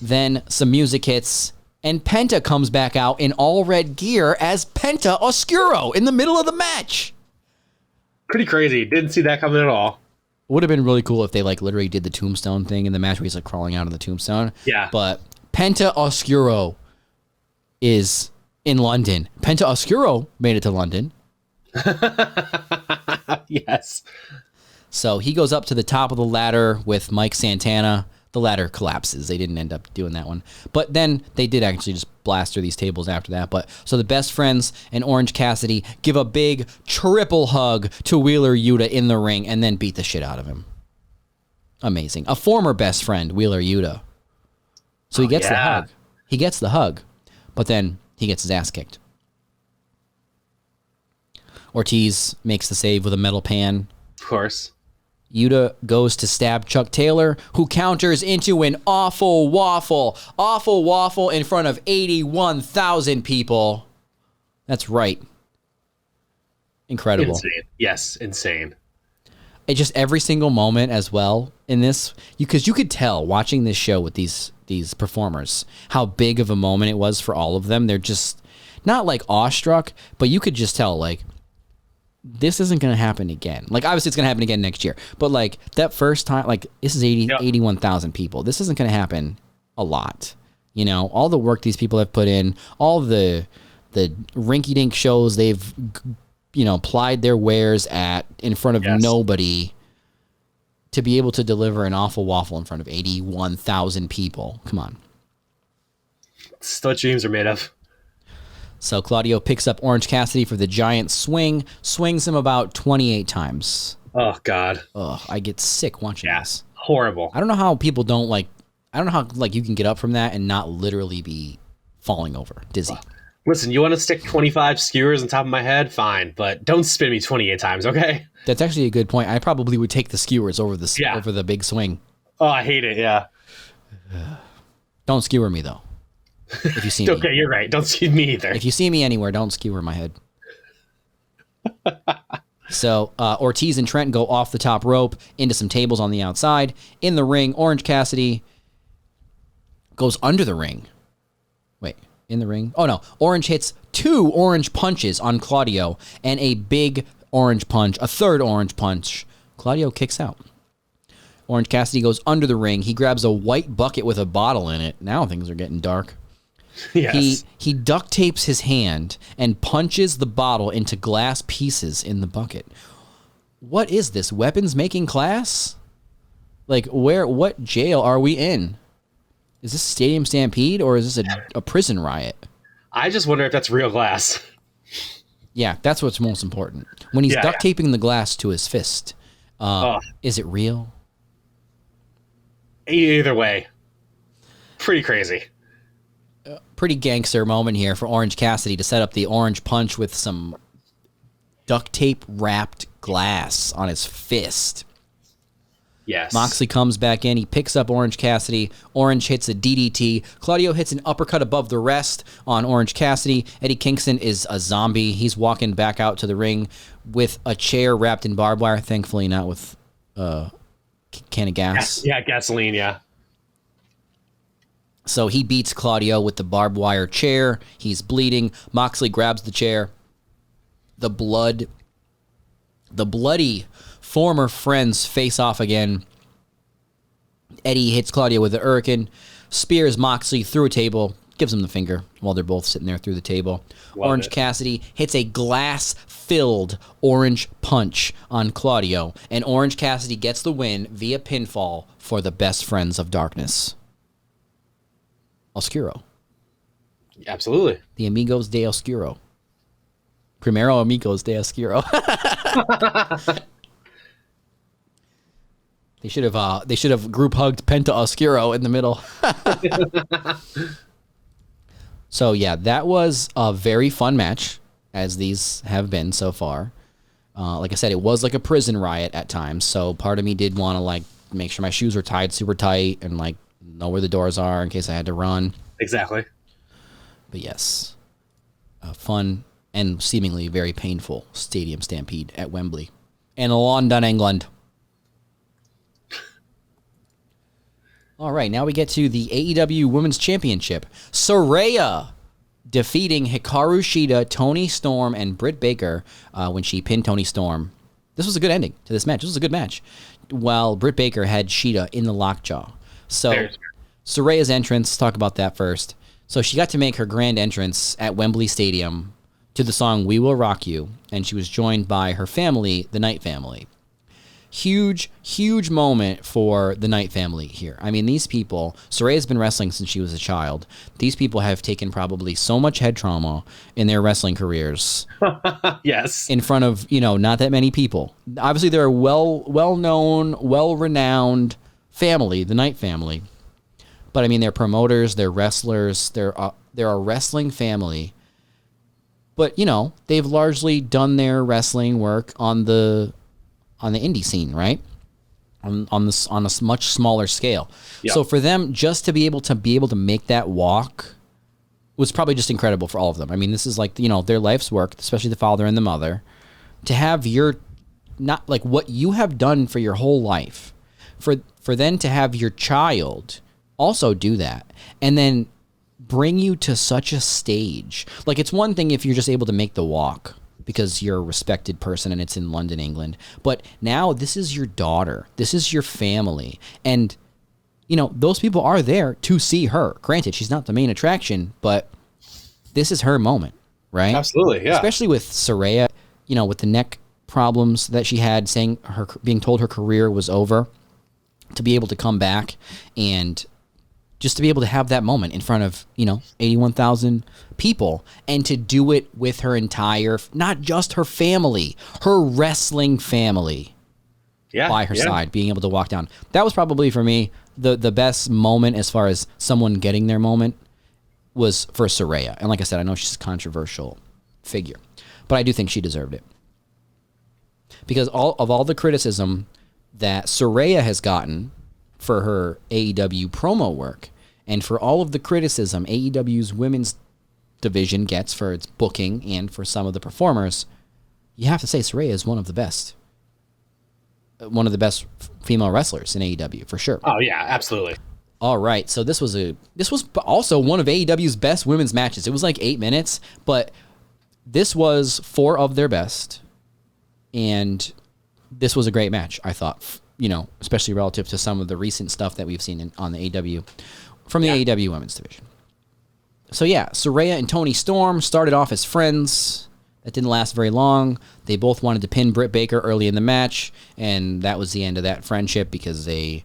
Then some music hits, and Penta comes back out in all red gear as Penta Oscuro in the middle of the match. Pretty crazy. Didn't see that coming at all. Would have been really cool if they like literally did the tombstone thing in the match where he's like crawling out of the tombstone. Yeah. But Penta Oscuro is in London. Penta Oscuro made it to London. Yes. So he goes up to the top of the ladder with Mike Santana. The ladder collapses. They didn't end up doing that one. But then they did actually just blast through these tables after that. But so the Best Friends and Orange Cassidy give a big triple hug to Wheeler Yuta in the ring and then beat the shit out of him. Amazing. A former best friend, Wheeler Yuta. So he gets the hug. He gets the hug, but then he gets his ass kicked. Ortiz makes the save with a metal pan. Of course. Yuta goes to stab Chuck Taylor, who counters into an awful waffle in front of 81,000 people. That's right. Incredible. Insane. Yes, insane. It just every single moment as well in this, because you could tell watching this show with these performers how big of a moment it was for all of them. They're just not like awestruck, but you could just tell like this isn't going to happen again. Like obviously it's going to happen again next year, but like that first time, like this is 81,000 people. This isn't going to happen a lot. You know, all the work these people have put in, all the rinky-dink shows they've plied their wares at in front of nobody, to be able to deliver an awful waffle in front of 81,000 people. Come on. It's what dreams are made of. So Claudio picks up Orange Cassidy for the giant swing, swings him about 28 times. Oh, God. Ugh, I get sick watching this. Horrible. I don't know how people don't like, I don't know how like you can get up from that and not literally be falling over, dizzy. Listen, you want to stick 25 skewers on top of my head? Fine, but don't spin me 28 times, okay? That's actually a good point. I probably would take the skewers over the big swing. Oh, I hate it, yeah. Don't skewer me, though. If you see me. Okay, you're right. Don't skew me either. If you see me anywhere, don't skewer my head. So Ortiz and Trent go off the top rope into some tables on the outside. In the ring, Orange Cassidy goes under the ring. Wait, in the ring? Oh, no. Orange hits 2 orange punches on Claudio and a big orange punch, a third orange punch. Claudio kicks out. Orange Cassidy goes under the ring. He grabs a white bucket with a bottle in it. Now things are getting dark. Yes. He duct tapes his hand and punches the bottle into glass pieces in the bucket. What is this, weapons making class? Like, what jail are we in? Is this Stadium Stampede or is this a prison riot? I just wonder if that's real glass. Yeah, that's what's most important. When he's duct taping the glass to his fist, is it real? Either way, pretty crazy. Pretty gangster moment here for Orange Cassidy to set up the orange punch with some duct tape wrapped glass on his fist. Yes. Moxley comes back in. He picks up Orange Cassidy. Orange hits a DDT. Claudio hits an uppercut above the rest on Orange Cassidy. Eddie Kingston is a zombie. He's walking back out to the ring with a chair wrapped in barbed wire. Thankfully, not with a can of gas. Yeah, gasoline, yeah. So he beats Claudio with the barbed wire chair. He's bleeding. Moxley grabs the chair. The bloody former friends face off again. Eddie hits Claudio with the Hurricane, spears Moxley through a table, gives him the finger while they're both sitting there through the table. Orange Cassidy hits a glass-filled orange punch on Claudio, and Orange Cassidy gets the win via pinfall for the Best Friends of Darkness. Oscuro. Absolutely. The Amigos de Oscuro. Primero Amigos de Oscuro. They should have group hugged Penta Oscuro in the middle. So yeah, that was a very fun match, as these have been so far. Like I said, it was like a prison riot at times. So part of me did want to like make sure my shoes were tied super tight and like know where the doors are in case I had to run. Exactly. But yes, a fun and seemingly very painful stadium stampede at Wembley in London, England. All right, now we get to the AEW Women's Championship. Saraya defeating Hikaru Shida, Toni Storm, and Britt Baker when she pinned Toni Storm. This was a good ending to this match. This was a good match. While Britt Baker had Shida in the lockjaw. So Saraya's entrance, let's talk about that first. So she got to make her grand entrance at Wembley Stadium to the song We Will Rock You, and she was joined by her family, the Knight family. huge moment for the Knight family here. I mean, these people, Soraya's been wrestling since she was a child. These people have taken probably so much head trauma in their wrestling careers. Yes. In front of, not that many people. Obviously, they're a well-known, well-renowned family, the Knight family. But I mean, they're promoters, they're wrestlers, they're a wrestling family. But, they've largely done their wrestling work on the indie scene, right? On a much smaller scale. Yep. So for them just to be able to make that walk was probably just incredible for all of them. I mean, this is like, their life's work, especially the father and the mother, to have not like what you have done for your whole life, for then to have your child also do that and then bring you to such a stage. Like, it's one thing if you're just able to make the walk because you're a respected person and it's in London, England. But now this is your daughter. This is your family. And, those people are there to see her. Granted, she's not the main attraction, but this is her moment, right? Absolutely, yeah. Especially with Saraya, with the neck problems that she had, being told her career was over, to be able to come back and just to be able to have that moment in front of, 81,000 people and to do it with her entire, not just her family, her wrestling family by her side, being able to walk down. That was probably for me the best moment as far as someone getting their moment was for Saraya. And like I said, I know she's a controversial figure, but I do think she deserved it. Because all the criticism that Saraya has gotten for her AEW promo work, and for all of the criticism AEW's women's division gets for its booking and for some of the performers, you have to say Saraya is one of the best female wrestlers in AEW for sure. Oh yeah, absolutely. All right, so this was also one of AEW's best women's matches. It was like 8 minutes, but this was 4 of their best, and this was a great match, I thought. Especially relative to some of the recent stuff that we've seen on the AEW from the AEW women's division. So yeah, Saraya and Toni Storm started off as friends. That didn't last very long. They both wanted to pin Britt Baker early in the match, and that was the end of that friendship because Toni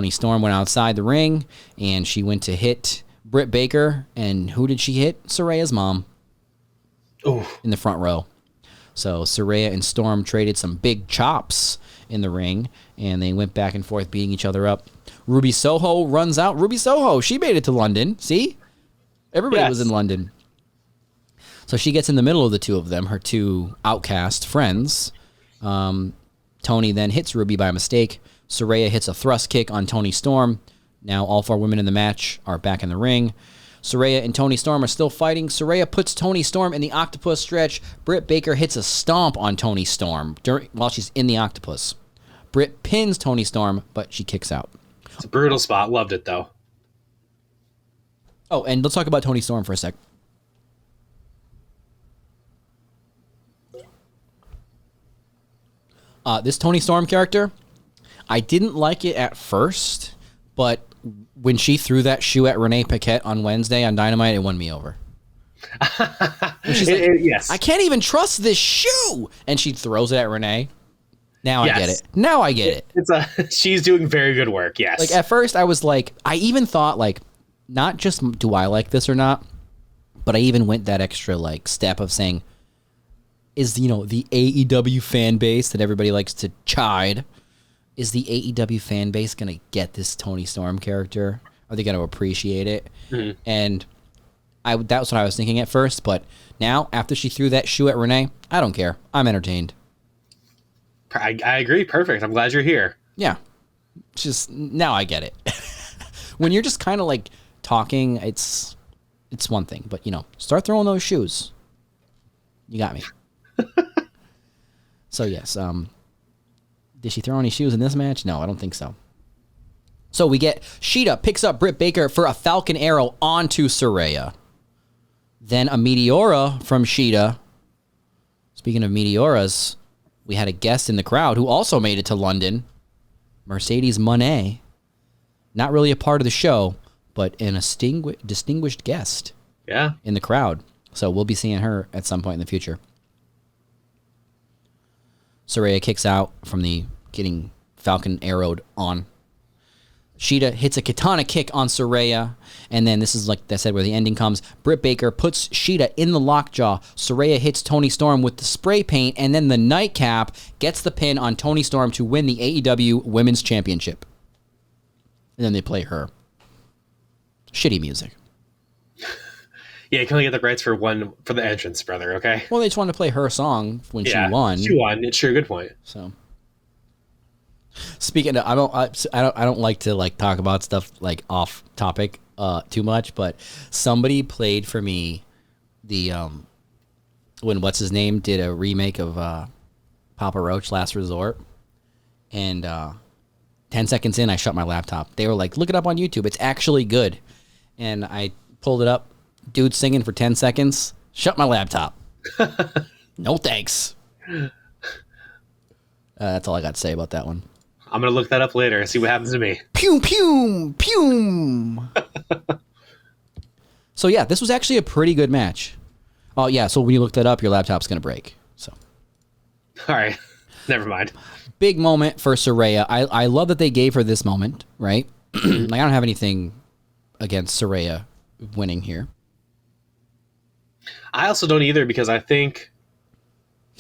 Storm went outside the ring and she went to hit Britt Baker, and who did she hit? Saraya's mom. Ooh. In the front row. So Saraya and Storm traded some big chops in the ring, and they went back and forth beating each other up. Ruby Soho runs out. Ruby Soho, she made it to London. See? Everybody was in London. So she gets in the middle of the two of them, her two outcast friends. Toni then hits Ruby by mistake. Saraya hits a thrust kick on Toni Storm. Now all 4 women in the match are back in the ring. Saraya and Toni Storm are still fighting. Saraya puts Toni Storm in the octopus stretch. Britt Baker hits a stomp on Toni Storm while she's in the octopus. Britt pins Toni Storm, but she kicks out. It's a brutal spot. Loved it, though. Oh, and let's talk about Toni Storm for a sec. This Toni Storm character, I didn't like it at first, but when she threw that shoe at Renee Paquette on Wednesday on Dynamite, it won me over. She's like, yes. I can't even trust this shoe, and she throws it at Renee. Now I get it. She's doing very good work. Yes. Like at first, I was like, I even thought like, not just do I like this or not, but I even went that extra like step of saying, is the AEW fan base that everybody likes to chide, is the AEW fan base going to get this Toni Storm character? Are they going to appreciate it? Mm-hmm. And that's what I was thinking at first, but now, after she threw that shoe at Renee, I don't care. I'm entertained. I agree. Perfect. I'm glad you're here. Yeah. Just, now I get it. When you're just kind of like talking, it's one thing, but start throwing those shoes. You got me. So yes, did she throw any shoes in this match? No, I don't think so. So we get Sheeta picks up Britt Baker for a Falcon Arrow onto Saraya. Then a Meteora from Sheeta. Speaking of Meteoras, we had a guest in the crowd who also made it to London. Mercedes Moné. Not really a part of the show, but an distinguished guest. Yeah. In the crowd. So we'll be seeing her at some point in the future. Saraya kicks out from the getting Falcon arrowed on. Sheeta hits a katana kick on Saraya, and then this is like I said where the ending comes. Britt Baker puts Sheeta in the lockjaw. Saraya hits Toni Storm with the spray paint, and then the nightcap gets the pin on Toni Storm to win the AEW Women's Championship. And then they play her. Shitty music. Yeah, can we get the rights for the entrance, brother? Okay. Well, they just wanted to play her song when she won. She won. It's sure a good point. So. Speaking of, I don't like to like talk about stuff like off topic too much, but somebody played for me the when what's his name did a remake of Papa Roach Last Resort, and 10 seconds in I shut my laptop. They were like, look it up on YouTube, it's actually good. And I pulled it up, dude singing for 10 seconds, shut my laptop. No thanks. That's all I got to say about that one. I'm going to look that up later and see what happens to me. Pew, pew, pew. So, yeah, this was actually a pretty good match. Oh, yeah, so when you look that up, your laptop's going to break. So, all right. Never mind. Big moment for Saraya. I love that they gave her this moment, right? Like, I don't have anything against Saraya winning here. I also don't either because I think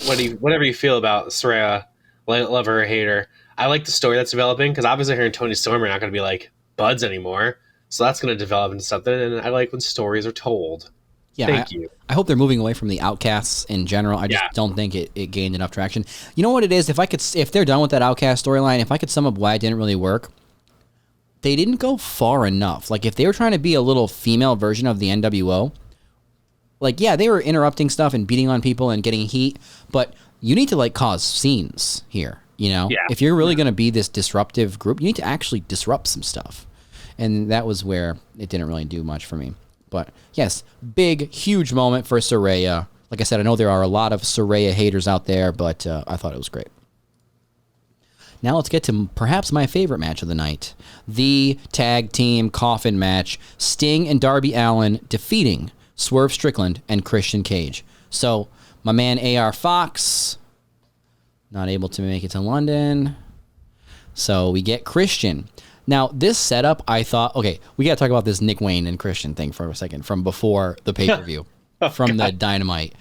whatever you feel about Saraya, love her or hate her, I like the story that's developing because obviously her and Toni Storm are not going to be like buds anymore. So that's going to develop into something. And I like when stories are told. Yeah, Thank you. I hope they're moving away from the Outcasts in general. I just don't think it gained enough traction. You know what it is? If they're done with that Outcast storyline, if I could sum up why it didn't really work, they didn't go far enough. Like if they were trying to be a little female version of the NWO, like yeah, they were interrupting stuff and beating on people and getting heat, but you need to like cause scenes here. You know, if you're really going to be this disruptive group, you need to actually disrupt some stuff. And that was where it didn't really do much for me. But yes, big, huge moment for Saraya. Like I said, I know there are a lot of Saraya haters out there, but I thought it was great. Now let's get to perhaps my favorite match of the night. The tag team coffin match. Sting and Darby Allin defeating Swerve Strickland and Christian Cage. So my man AR Fox, not able to make it to London. So we get Christian. Now, this setup, I thought, okay, we got to talk about this Nick Wayne and Christian thing for a second from before the pay-per-view, from the Dynamite.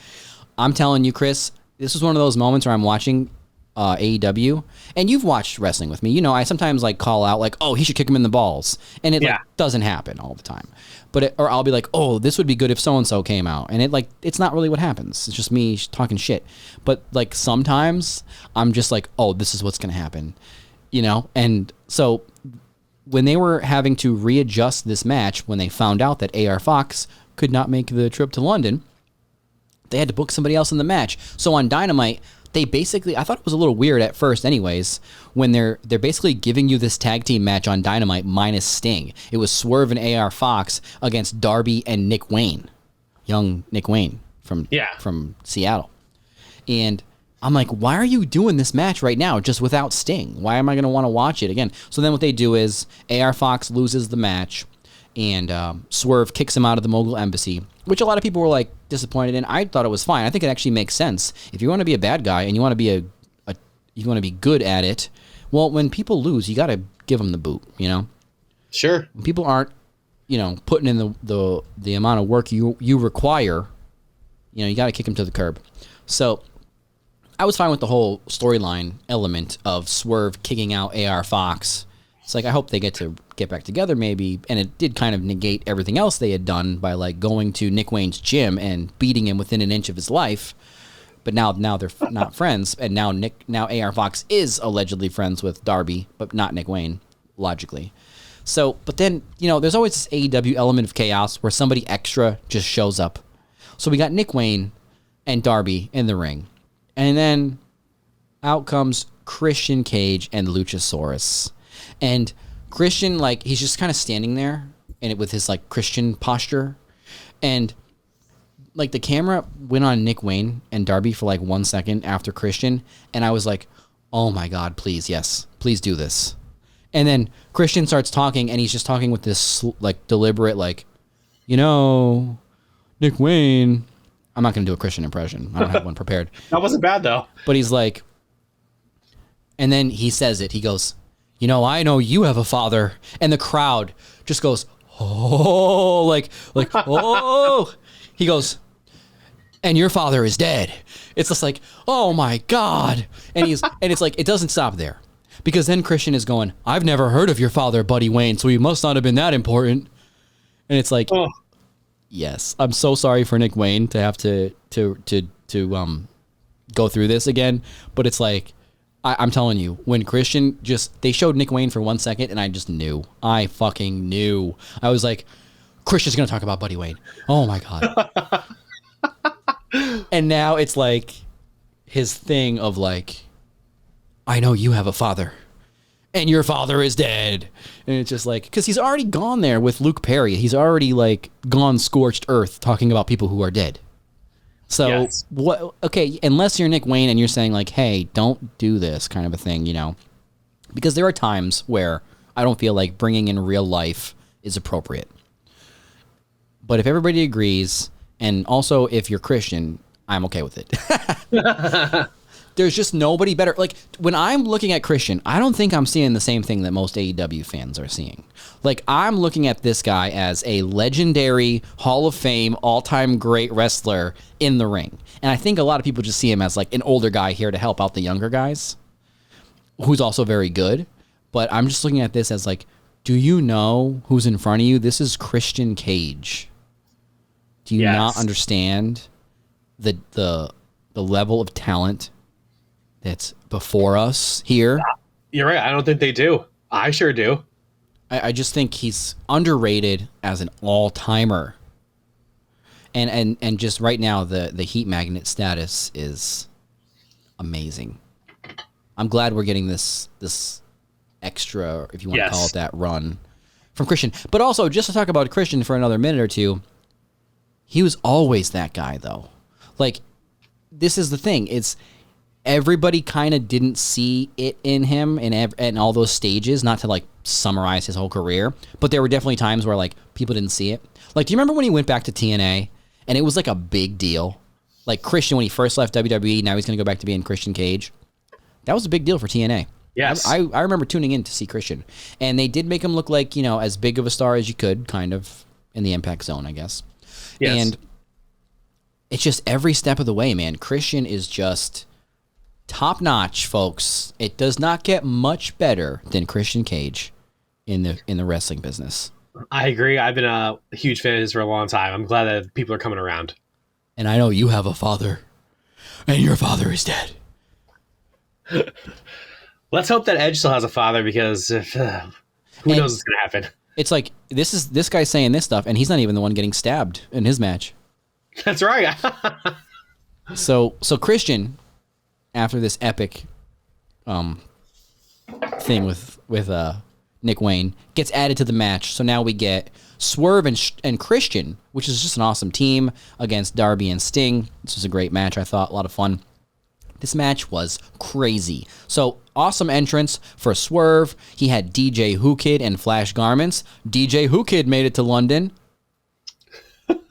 I'm telling you, Chris, this was one of those moments where I'm watching AEW, and you've watched wrestling with me. You know, I sometimes like call out like, oh, he should kick him in the balls. And it like, doesn't happen all the time. But or I'll be like, oh, this would be good if so-and-so came out. And it's not really what happens. It's just me talking shit. But like sometimes I'm just like, oh, this is what's going to happen. You know? And so when they were having to readjust this match, when they found out that AR Fox could not make the trip to London, they had to book somebody else in the match. So on Dynamite, they basically, I thought it was a little weird at first anyways, when they're basically giving you this tag team match on Dynamite minus Sting. It was Swerve and AR Fox against Darby and Nick Wayne, young Nick Wayne from Seattle. And I'm like, why are you doing this match right now just without Sting? Why am I going to want to watch it again? So then what they do is AR Fox loses the match, and Swerve kicks him out of the Mogul Embassy, which a lot of people were like disappointed in. I thought it was fine. I think it actually makes sense. If you want to be a bad guy and you want to be you want to be good at it, well, when people lose, you got to give them the boot, you know? Sure. When people aren't, you know, putting in the amount of work you require, you know, you got to kick them to the curb. So I was fine with the whole storyline element of Swerve kicking out AR Fox. It's like, I hope they get back together maybe. And it did kind of negate everything else they had done by like going to Nick Wayne's gym and beating him within an inch of his life. But now they're not friends. And now AR Fox is allegedly friends with Darby, but not Nick Wayne, logically. So, but then, you know, there's always this AEW element of chaos where somebody extra just shows up. So we got Nick Wayne and Darby in the ring. And then out comes Christian Cage and Luchasaurus. And Christian, like, he's just kind of standing there and with his, like, Christian posture. And, like, the camera went on Nick Wayne and Darby for, like, 1 second after Christian. And I was like, oh, my God, please, yes, please do this. And then Christian starts talking, and he's just talking with this, like, deliberate, like, you know, Nick Wayne. I'm not going to do a Christian impression. I don't have one prepared. That wasn't bad, though. But he's like, And then he says it. He goes, I know you have a father. And the crowd just goes, oh, like, oh. He goes, and your father is dead. It's just like, oh my God. And it's like, it doesn't stop there. Because then Christian is going, I've never heard of your father, Buddy Wayne, so he must not have been that important. And it's like, yes, I'm so sorry for Nick Wayne to have to go through this again. But it's like, I'm telling you, when Christian they showed Nick Wayne for 1 second and I just knew. I fucking knew. I was like, Christian's going to talk about Buddy Wayne. Oh my God. And now it's like his thing of like, I know you have a father and your father is dead. And it's just like, because he's already gone there with Luke Perry. He's already like gone scorched earth talking about people who are dead. So Yes. what? Okay, unless you're Nick Wayne and you're saying like, hey, don't do this kind of a thing, because there are times where I don't feel like bringing in real life is appropriate. But if everybody agrees, and also if you're Christian, I'm okay with it. There's just nobody better. Like, when I'm looking at Christian, I don't think I'm seeing the same thing that most AEW fans are seeing. Like, I'm looking at this guy as a legendary Hall of Fame, all-time great wrestler in the ring. And I think a lot of people just see him as, like, an older guy here to help out the younger guys, who's also very good. But I'm just looking at this as, like, do you know who's in front of you? This is Christian Cage. Do you not understand the level of talent that's before us here? You're right. I don't think they do. I sure do. I just think he's underrated as an all-timer. And just right now, the heat magnet status is amazing. I'm glad we're getting this extra, if you want to call it that, run from Christian. But also, just to talk about Christian for another minute or two, he was always that guy, though. Like, this is the thing. It's everybody kind of didn't see it in him in all those stages, not to, like, summarize his whole career, but there were definitely times where, like, people didn't see it. Like, do you remember when he went back to TNA, and it was, like, a big deal? Like, Christian, when he first left WWE, now he's going to go back to being Christian Cage. That was a big deal for TNA. Yes. I remember tuning in to see Christian. And they did make him look like, as big of a star as you could, kind of, in the Impact Zone, I guess. Yes. And it's just every step of the way, man. Christian is just top-notch, folks. It does not get much better than Christian Cage in the wrestling business. I agree. I've been a huge fan of his for a long time. I'm glad that people are coming around. And I know you have a father, and your father is dead. Let's hope that Edge still has a father, because if, who knows what's going to happen. It's like, this guy's saying this stuff, and he's not even the one getting stabbed in his match. That's right. So Christian, after this epic thing with Nick Wayne, gets added to the match. So now we get Swerve and Christian, which is just an awesome team, against Darby and Sting. This was a great match, I thought. A lot of fun. This match was crazy. So, awesome entrance for Swerve. He had DJ Who Kid and Flash Garments. DJ Who Kid made it to London.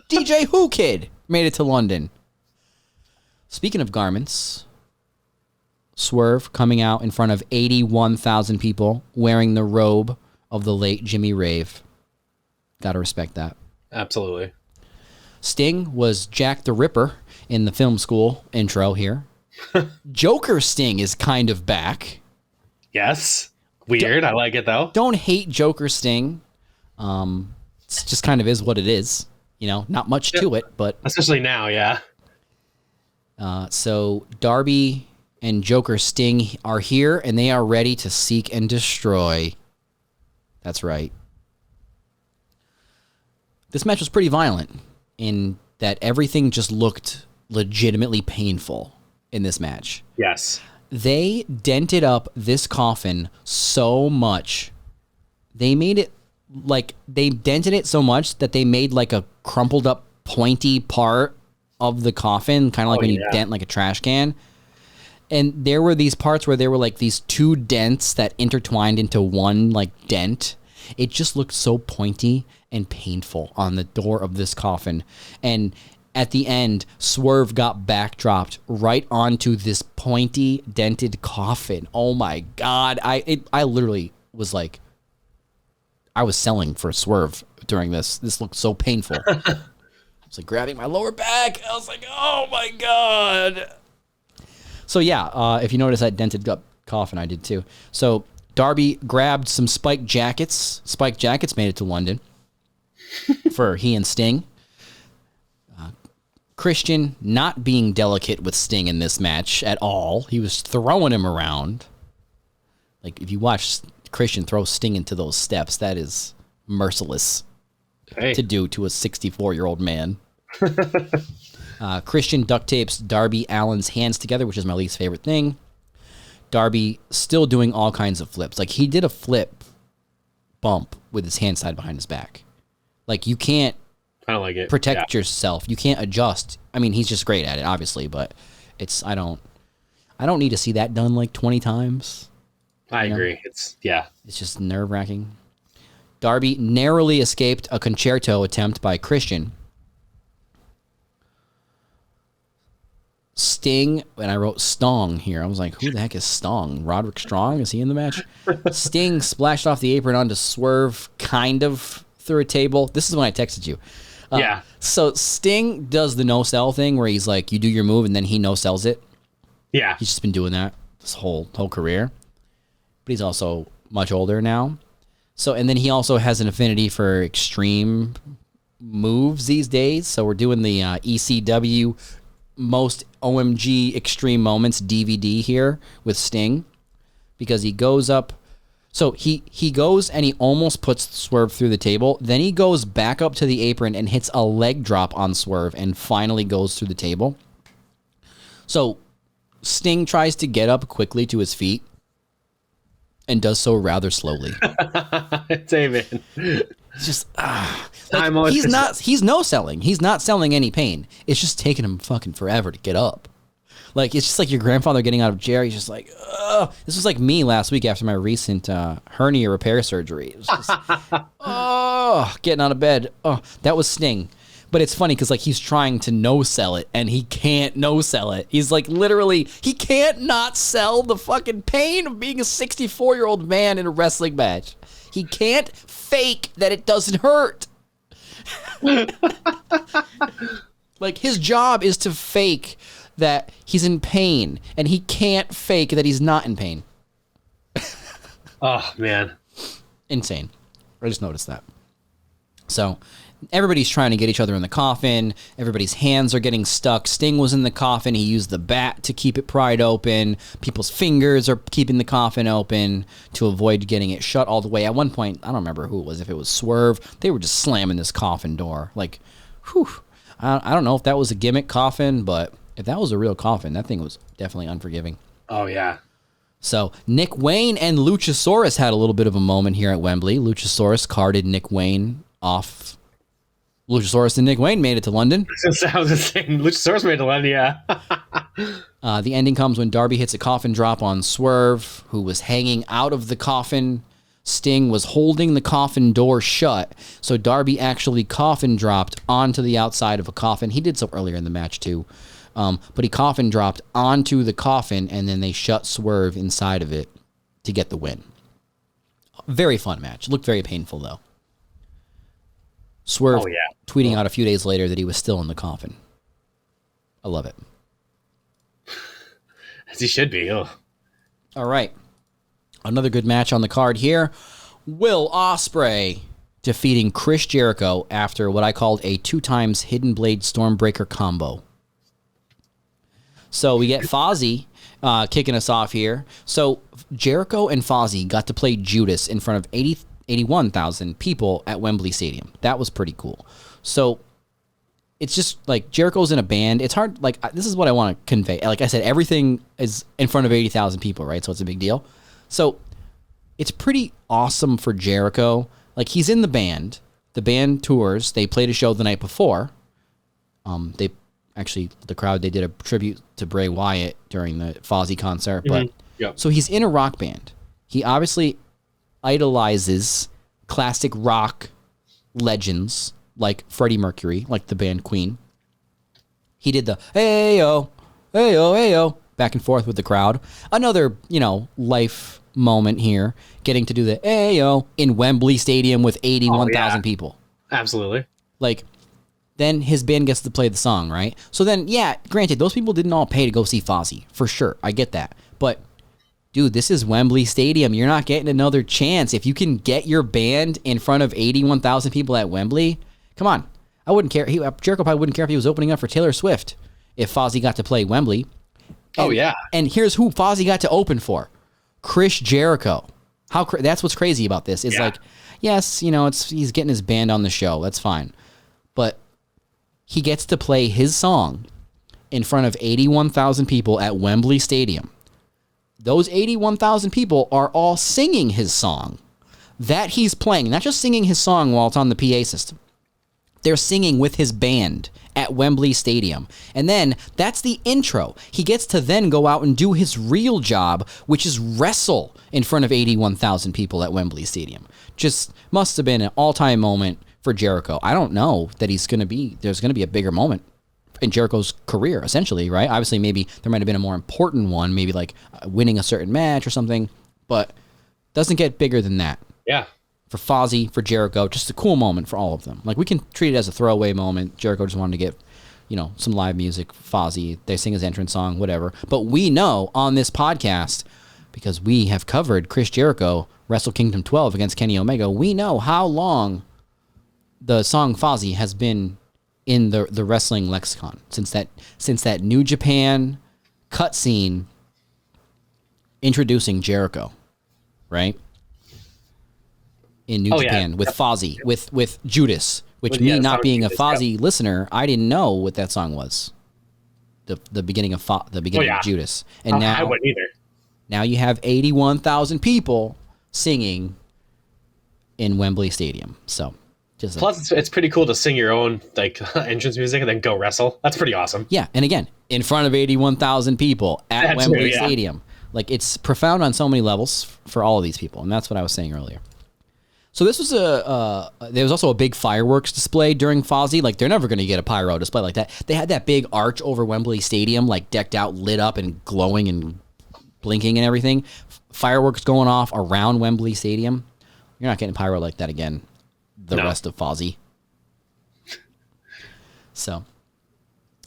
DJ Who Kid made it to London. Speaking of garments, Swerve coming out in front of 81,000 people wearing the robe of the late Jimmy Rave. Gotta respect that. Absolutely. Sting was Jack the Ripper in the film school intro here. Joker Sting is kind of back. Yes. Weird. I like it, though. Don't hate Joker Sting. It's just kind of is what it is. Not much to it, but... Especially now, yeah. So Darby and Joker Sting are here, and they are ready to seek and destroy. That's right. This match was pretty violent in that everything just looked legitimately painful in this match. Yes. They dented up this coffin so much. They made it they dented it so much that they made like a crumpled up pointy part of the coffin, kind of like when you dent like a trash can. And there were these parts where there were like these two dents that intertwined into one like dent. It just looked so pointy and painful on the door of this coffin. And at the end, Swerve got backdropped right onto this pointy, dented coffin. Oh my God. I literally was like, I was selling for Swerve during this. This looked so painful. I was like grabbing my lower back. I was like, oh my God. So yeah, if you notice that dented coffin, I did too. So Darby grabbed some spiked jackets. Spiked jackets made it to London for he and Sting. Christian not being delicate with Sting in this match at all. He was throwing him around. Like, if you watch Christian throw Sting into those steps, that is merciless to do to a 64-year-old man. Christian duct tapes Darby Allin's hands together, which is my least favorite thing. Darby still doing all kinds of flips. Like, he did a flip bump with his hand side behind his back. Like, you can't I don't like it. protect yourself. You can't adjust. I mean, he's just great at it, obviously, but I don't need to see that done like 20 times. I agree. It's just nerve-wracking. Darby narrowly escaped a concerto attempt by Christian. Sting, and I wrote Stong here. I was like, who the heck is Stong? Roderick Strong? Is he in the match? Sting splashed off the apron onto Swerve, kind of through a table. This is when I texted you. So Sting does the no-sell thing where he's like, you do your move, and then he no-sells it. Yeah. He's just been doing that his whole career. But he's also much older now. So, and then he also has an affinity for extreme moves these days. So we're doing the ECW Most OMG Extreme Moments DVD here with Sting. Because he goes up. So he goes and he almost puts Swerve through the table. Then he goes back up to the apron and hits a leg drop on Swerve and finally goes through the table. So Sting tries to get up quickly to his feet and does so rather slowly. It's amen. It's just he's no selling. He's not selling any pain. It's just taking him fucking forever to get up. Like, it's just like your grandfather getting out of jail. He's just like, ugh. This was like me last week after my recent hernia repair surgery. It was just, getting out of bed. Oh, that was Sting. But it's funny because, like, he's trying to no-sell it, and he can't no-sell it. He's, like, literally, he can't not sell the fucking pain of being a 64-year-old man in a wrestling match. He can't fake that it doesn't hurt. Like, his job is to fake that he's in pain, and he can't fake that he's not in pain. Oh, man. Insane. I just noticed that. So, everybody's trying to get each other in the coffin. Everybody's hands are getting stuck. Sting was in the coffin. He used the bat to keep it pried open. People's fingers are keeping the coffin open to avoid getting it shut all the way. At one point, I don't remember who it was, if it was Swerve, they were just slamming this coffin door. Like, whew. I don't know if that was a gimmick coffin, but if that was a real coffin, that thing was definitely unforgiving. Oh, yeah. So Nick Wayne and Luchasaurus had a little bit of a moment here at Wembley. Luchasaurus carded Nick Wayne off. Luchasaurus and Nick Wayne made it to London. I was just saying, Luchasaurus made it to London, yeah. The ending comes when Darby hits a coffin drop on Swerve, who was hanging out of the coffin. Sting was holding the coffin door shut, so Darby actually coffin dropped onto the outside of a coffin. He did so earlier in the match, too. But he coffin dropped onto the coffin, and then they shut Swerve inside of it to get the win. Very fun match. Looked very painful, though. Swerve tweeting out a few days later that he was still in the coffin. I love it. As he should be. Oh. All right. Another good match on the card here. Will Ospreay defeating Chris Jericho after what I called a 2x Hidden Blade Stormbreaker combo. So we get Fozzy kicking us off here. So Jericho and Fozzy got to play Judas in front of 81,000 people at Wembley Stadium. That was pretty cool. So it's just like Jericho's in a band. It's hard. Like, this is what I want to convey. Like I said, everything is in front of 80,000 people, right? So it's a big deal. So it's pretty awesome for Jericho. Like, he's in the band. The band tours. They played a show the night before. The crowd, they did a tribute to Bray Wyatt during the Fozzy concert. But So he's in a rock band. He obviously idolizes classic rock legends like Freddie Mercury, like the band Queen. He did the hey yo, hey yo, back and forth with the crowd. Another, life moment here, getting to do the hey yo in Wembley Stadium with 81,000 people. Absolutely. Like, then his band gets to play the song, right? So then, yeah, granted, those people didn't all pay to go see Fozzy, for sure. I get that. But, dude, this is Wembley Stadium. You're not getting another chance. If you can get your band in front of 81,000 people at Wembley, come on. I wouldn't care. Jericho probably wouldn't care if he was opening up for Taylor Swift if Fozzy got to play Wembley. Oh, yeah. And here's who Fozzy got to open for. Chris Jericho. That's what's crazy about this. Is like, yes, he's getting his band on the show. That's fine. But he gets to play his song in front of 81,000 people at Wembley Stadium. Those 81,000 people are all singing his song that he's playing. Not just singing his song while it's on the PA system. They're singing with his band at Wembley Stadium. And then that's the intro. He gets to then go out and do his real job, which is wrestle in front of 81,000 people at Wembley Stadium. Just must have been an all-time moment for Jericho. I don't know that there's going to be a bigger moment in Jericho's career, essentially, right? Obviously, maybe there might have been a more important one, maybe like winning a certain match or something, but doesn't get bigger than that. Yeah. For Fozzy, for Jericho, just a cool moment for all of them. Like, we can treat it as a throwaway moment. Jericho just wanted to get, some live music. Fozzy, they sing his entrance song, whatever. But we know on this podcast, because we have covered Chris Jericho, Wrestle Kingdom 12 against Kenny Omega, we know how long the song Fozzy has been in the wrestling lexicon. Since that New Japan cutscene introducing Jericho, right? In New Japan with Fozzy, with Judas, which me not being a Fozzy listener, I didn't know what that song was. The beginning of of Judas, and now I wouldn't either. Now you have 81,000 people singing in Wembley Stadium. So, plus it's pretty cool to sing your own entrance music and then go wrestle. That's pretty awesome. Yeah, and again, in front of 81,000 people at Wembley Stadium, like, it's profound on so many levels for all of these people, and that's what I was saying earlier. So this was there was also a big fireworks display during Fozzy. Like, they're never going to get a pyro display like that. They had that big arch over Wembley Stadium, like, decked out, lit up, and glowing and blinking and everything. Fireworks going off around Wembley Stadium. You're not getting pyro like that again the rest of Fozzy. So,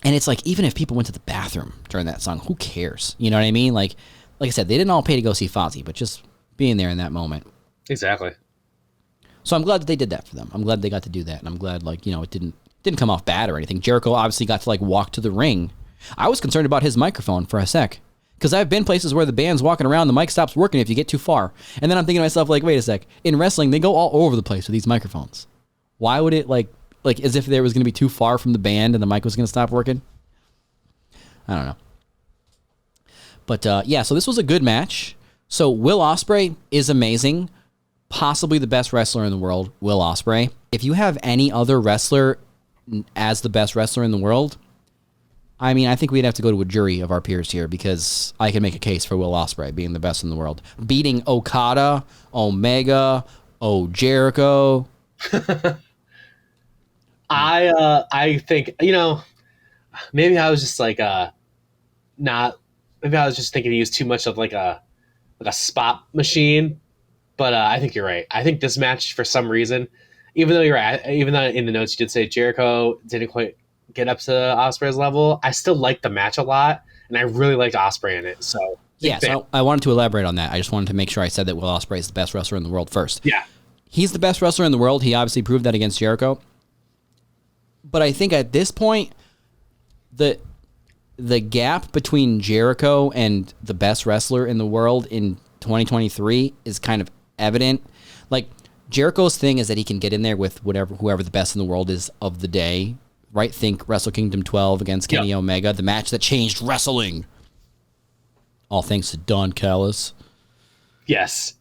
and it's like, even if people went to the bathroom during that song, who cares? You know what I mean? Like I said, they didn't all pay to go see Fozzy, but just being there in that moment. Exactly. So I'm glad that they did that for them. I'm glad they got to do that, and I'm glad, it didn't come off bad or anything. Jericho obviously got to, walk to the ring. I was concerned about his microphone for a sec, because I've been places where the band's walking around, the mic stops working if you get too far. And then I'm thinking to myself, wait a sec. In wrestling, they go all over the place with these microphones. Why would it, as if there was going to be too far from the band and the mic was going to stop working? I don't know. But, so this was a good match. So Will Ospreay is amazing. Possibly the best wrestler in the world, Will Ospreay. If you have any other wrestler as the best wrestler in the world, I mean, I think we'd have to go to a jury of our peers here, because I can make a case for Will Ospreay being the best in the world. Beating Okada, Omega, Jericho. I think, maybe I was just maybe I was just thinking he used too much of a spot machine. But I think you're right. I think this match, for some reason, even though in the notes you did say Jericho didn't quite get up to Ospreay's level, I still liked the match a lot, and I really liked Ospreay in it. So so I wanted to elaborate on that. I just wanted to make sure I said that Will Ospreay is the best wrestler in the world first. Yeah, he's the best wrestler in the world. He obviously proved that against Jericho. But I think at this point, the gap between Jericho and the best wrestler in the world in 2023 is kind of evident. Jericho's thing is that he can get in there with whoever the best in the world is of the day, right? Think Wrestle Kingdom 12 against Kenny Omega, the match that changed wrestling. All thanks to Don Callis. Yes.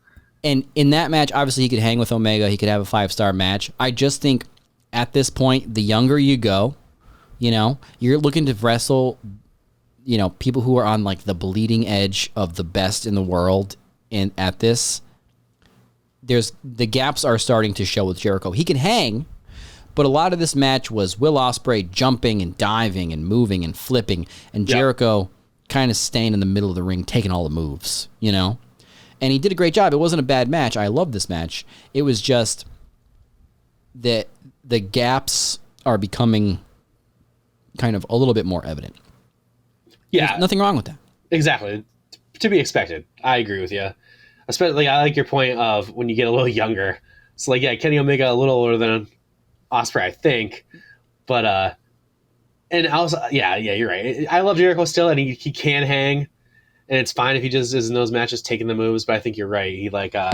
And in that match, obviously he could hang with Omega. He could have a 5-star match. I just think at this point, the younger you go, you're looking to wrestle, people who are on the bleeding edge of the best in the world at this. The gaps are starting to show with Jericho. He can hang, But a lot of this match was Will Ospreay jumping and diving and moving and flipping, and Jericho kind of staying in the middle of the ring, taking all the moves, you know? And he did a great job. It wasn't a bad match. I loved this match. It was just that the gaps are becoming kind of a little bit more evident. Yeah. There's nothing wrong with that. Exactly. To be expected. I agree with you. Especially, I like your point of when you get a little younger. It's like, yeah, Kenny Omega a little older than Ospreay, I think. But, and also, yeah, you're right. I love Jericho still, and he can hang. And it's fine if he just is in those matches taking the moves, but I think you're right. He can't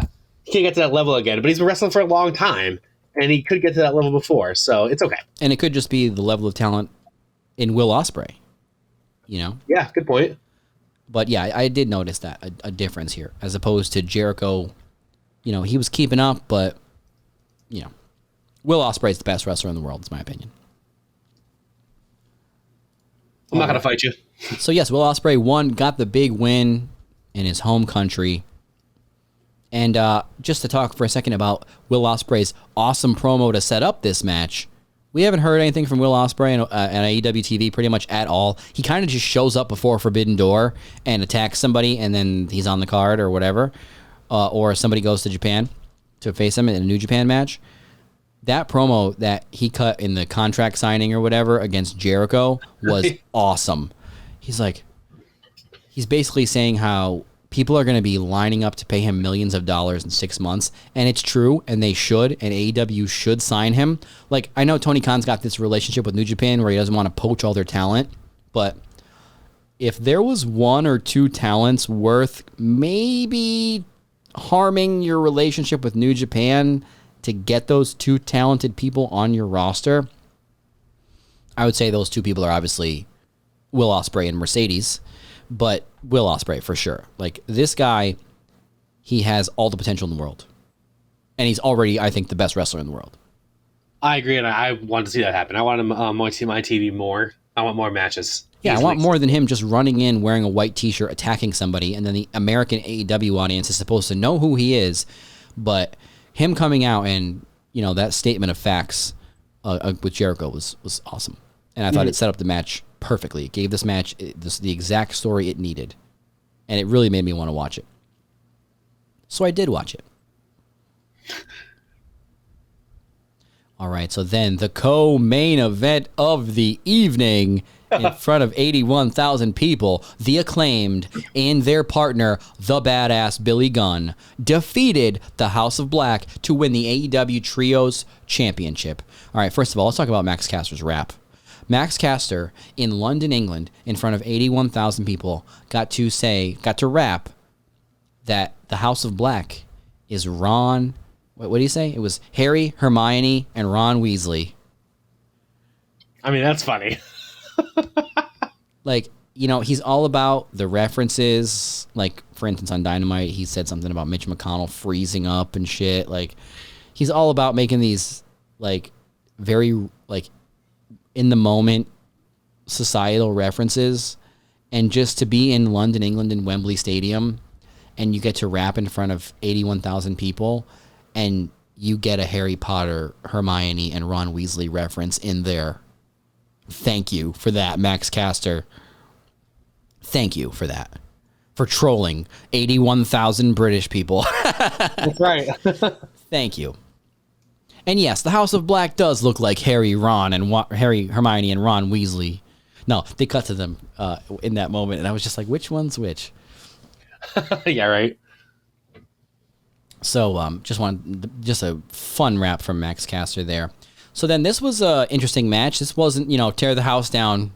get to that level again, but he's been wrestling for a long time, and he could get to that level before, so it's okay. And it could just be the level of talent in Will Ospreay, you know? Yeah, good point. But yeah, I did notice that, a difference here, as opposed to Jericho. You know, he was keeping up, but, you know, Will Ospreay is the best wrestler in the world, is my opinion. I'm not going to fight you. So yes, Will Ospreay won, got the big win in his home country. And just to talk for a second about Will Ospreay's awesome promo to set up this match, we haven't heard anything from Will Ospreay on AEW TV pretty much at all. He kind of just shows up before Forbidden Door and attacks somebody, and then he's on the card or whatever. Or somebody goes to Japan to face him in a New Japan match. That promo that he cut in the contract signing or whatever against Jericho was awesome. He's basically saying how people are going to be lining up to pay him millions of dollars in 6 months, and it's true, and they should, and AEW should sign him. Like, I know Tony Khan's got this relationship with New Japan where he doesn't want to poach all their talent, but if there was one or two talents worth maybe harming your relationship with New Japan to get those two talented people on your roster, I would say those two people are obviously Will Ospreay and Mercedes, but Will Ospreay for sure. Like, this guy, he has all the potential in the world. And he's already, I think, the best wrestler in the world. I agree, and I want to see that happen. I want him on my TV more. I want more matches. Yeah, I want more than him just running in, wearing a white t-shirt, attacking somebody, and then the American AEW audience is supposed to know who he is, but him coming out and, you know, that statement of facts with Jericho was awesome. And I thought it set up the match perfectly. It gave this match the exact story it needed. And it really made me want to watch it. So I did watch it. All right, so then the co-main event of the evening in front of 81,000 people, the Acclaimed and their partner, the badass Billy Gunn, defeated the House of Black to win the AEW Trios Championship. All right, first of all, let's talk about Max Caster's rap. Max Caster in London, England, in front of 81,000 people, got to rap that the House of Black is Ron. What did he say? It was Harry, Hermione, and Ron Weasley. I mean, that's funny. Like, you know, he's all about the references. Like, for instance, on Dynamite, he said something about Mitch McConnell freezing up and shit. Like, he's all about making these, like, very, like, in the moment societal references. And just to be in London, England, in Wembley Stadium, and you get to rap in front of 81,000 people, and you get a Harry Potter, Hermione, and Ron Weasley reference in there. Thank you for that, Max Caster. Thank you for that. For trolling 81,000 British people. That's right. Thank you. And yes, the House of Black does look like Harry, Hermione, and Ron Weasley. No, they cut to them in that moment, and I was just like, which one's which? Yeah, right. So just a fun rap from Max Caster there. So then this was an interesting match. This wasn't, you know, tear the house down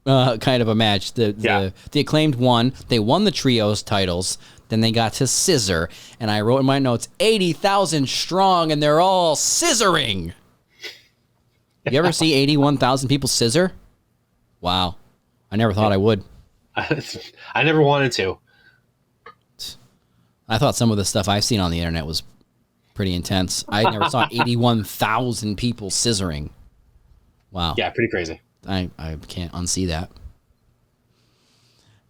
kind of a match. The Acclaimed won. They won the Trios titles. Then they got to scissor. And I wrote in my notes, 80,000 strong, and they're all scissoring. You ever see 81,000 people scissor? Wow. I never thought I would. I never wanted to. I thought some of the stuff I've seen on the internet was pretty intense. I never saw 81,000 people scissoring. Wow. Yeah, pretty crazy. I can't unsee that.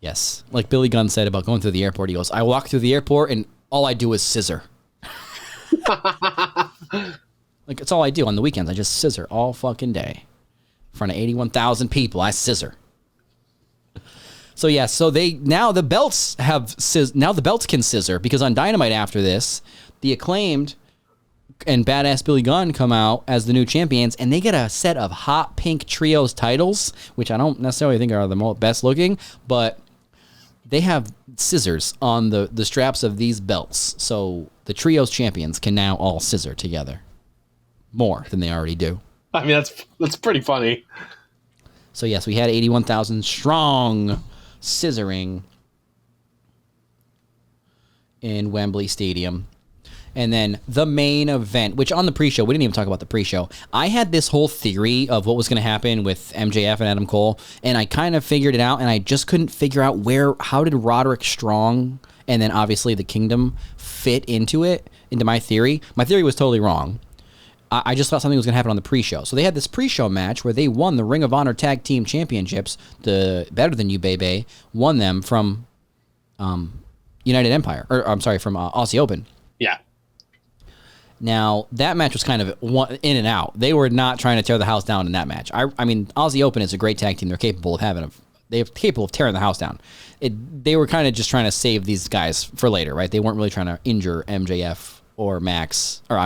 Yes. Like Billy Gunn said about going through the airport, he goes, I walk through the airport and all I do is scissor. Like, it's all I do on the weekends. I just scissor all fucking day. In front of 81,000 people, I scissor. So yeah, so now the belts can scissor, because on Dynamite after this, the Acclaimed and Badass Billy Gunn come out as the new champions, and they get a set of hot pink trios titles, which I don't necessarily think are the best looking, but they have scissors on the straps of these belts. So the trios champions can now all scissor together more than they already do. I mean, that's pretty funny. So yes, we had 81,000 strong scissoring in Wembley Stadium. And then the main event, which on the pre-show, we didn't even talk about the pre-show. I had this whole theory of what was going to happen with MJF and Adam Cole, and I kind of figured it out, and I just couldn't figure out how did Roderick Strong and then obviously the Kingdom fit into my theory. My theory was totally wrong. I just thought something was going to happen on the pre-show. So they had this pre-show match where they won the Ring of Honor Tag Team Championships. The Better Than You Baby won them from United Empire, or I'm sorry, from Aussie Open. Yeah. Now, that match was kind of in and out. They were not trying to tear the house down in that match. I mean, Aussie Open is a great tag team. They're capable of tearing the house down. They were kind of just trying to save these guys for later, right? They weren't really trying to injure MJF or Max or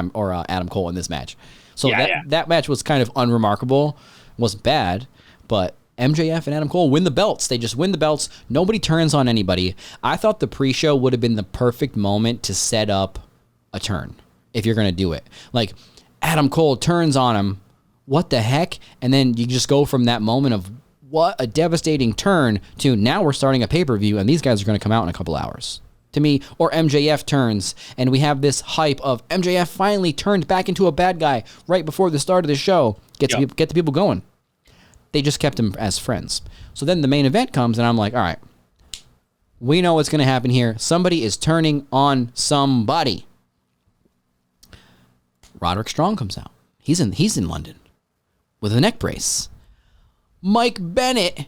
Adam Cole in this match. So that match was kind of unremarkable. Wasn't bad, but MJF and Adam Cole win the belts. They just win the belts. Nobody turns on anybody. I thought the pre-show would have been the perfect moment to set up a turn. If you're going to do it. Like, Adam Cole turns on him, what the heck? And then you just go from that moment of what a devastating turn to now we're starting a pay-per-view and these guys are going to come out in a couple hours. To me, or MJF turns and we have this hype of MJF finally turned back into a bad guy right before the start of the show. Get the people going. They just kept him as friends. So then the main event comes and I'm like, all right, we know what's going to happen here. Somebody is turning on somebody. Roderick Strong comes out. He's in London with a neck brace. Mike Bennett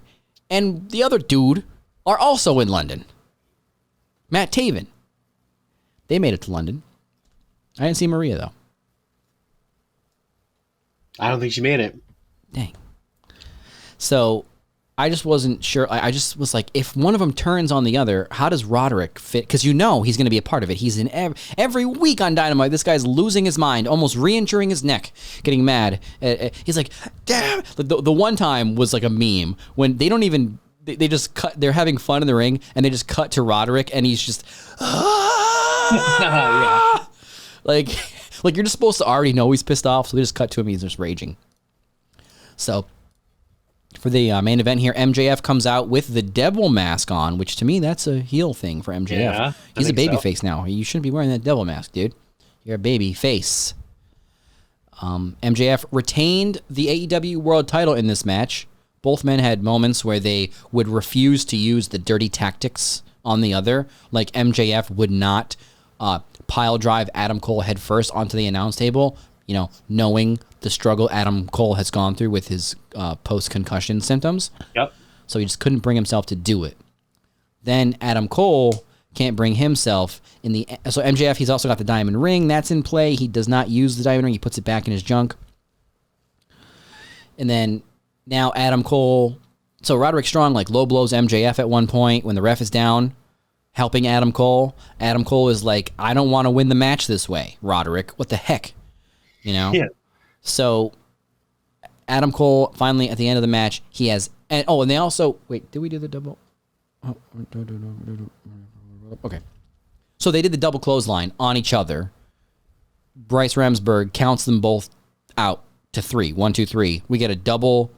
and the other dude are also in London. Matt Taven. They made it to London. I didn't see Maria, though. I don't think she made it. Dang. So I just wasn't sure. I just was like, if one of them turns on the other, how does Roderick fit? Because he's going to be a part of it. He's in every week on Dynamite. This guy's losing his mind, almost re-injuring his neck, getting mad. He's like, damn. The one time was like a meme when they don't even, they just cut, they're having fun in the ring and they just cut to Roderick and he's just, Yeah. like you're just supposed to already know he's pissed off. So they just cut to him. He's just raging. So for the main event here, MJF comes out with the devil mask on, which to me, that's a heel thing for MJF. Yeah, he's a baby face now. You shouldn't be wearing that devil mask, dude. You're a baby face. MJF retained the AEW World title in this match. Both men had moments where they would refuse to use the dirty tactics on the other. Like MJF would not pile drive Adam Cole head first onto the announce table, knowing the struggle Adam Cole has gone through with his post-concussion symptoms. Yep. So he just couldn't bring himself to do it. Then Adam Cole can't bring himself in the... So MJF, he's also got the diamond ring. That's in play. He does not use the diamond ring. He puts it back in his junk. And then now Adam Cole... So Roderick Strong low blows MJF at one point when the ref is down, helping Adam Cole. Adam Cole is like, I don't want to win the match this way, Roderick. What the heck? Yeah. So Adam Cole finally at the end of the match, he has, and they also, wait, did we do the double? Oh, okay. So they did the double clothesline on each other. Bryce Remsburg counts them both out to 3. 1, 2, 3. We get a double,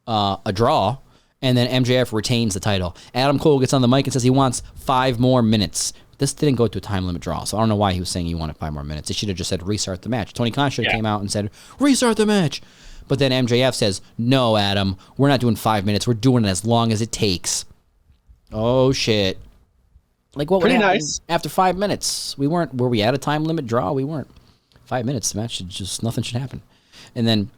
a draw, and then MJF retains the title. Adam Cole gets on the mic and says he wants 5 more minutes. This didn't go to a time limit draw, so I don't know why he was saying he wanted 5 more minutes. They should have just said restart the match. Tony Khan should have came out and said, restart the match. But then MJF says, no, Adam, we're not doing 5 minutes. We're doing it as long as it takes. Oh, shit. What Pretty would happen nice. after 5 minutes? Were we at a time limit draw? We weren't. 5 minutes, the match nothing should happen. And then,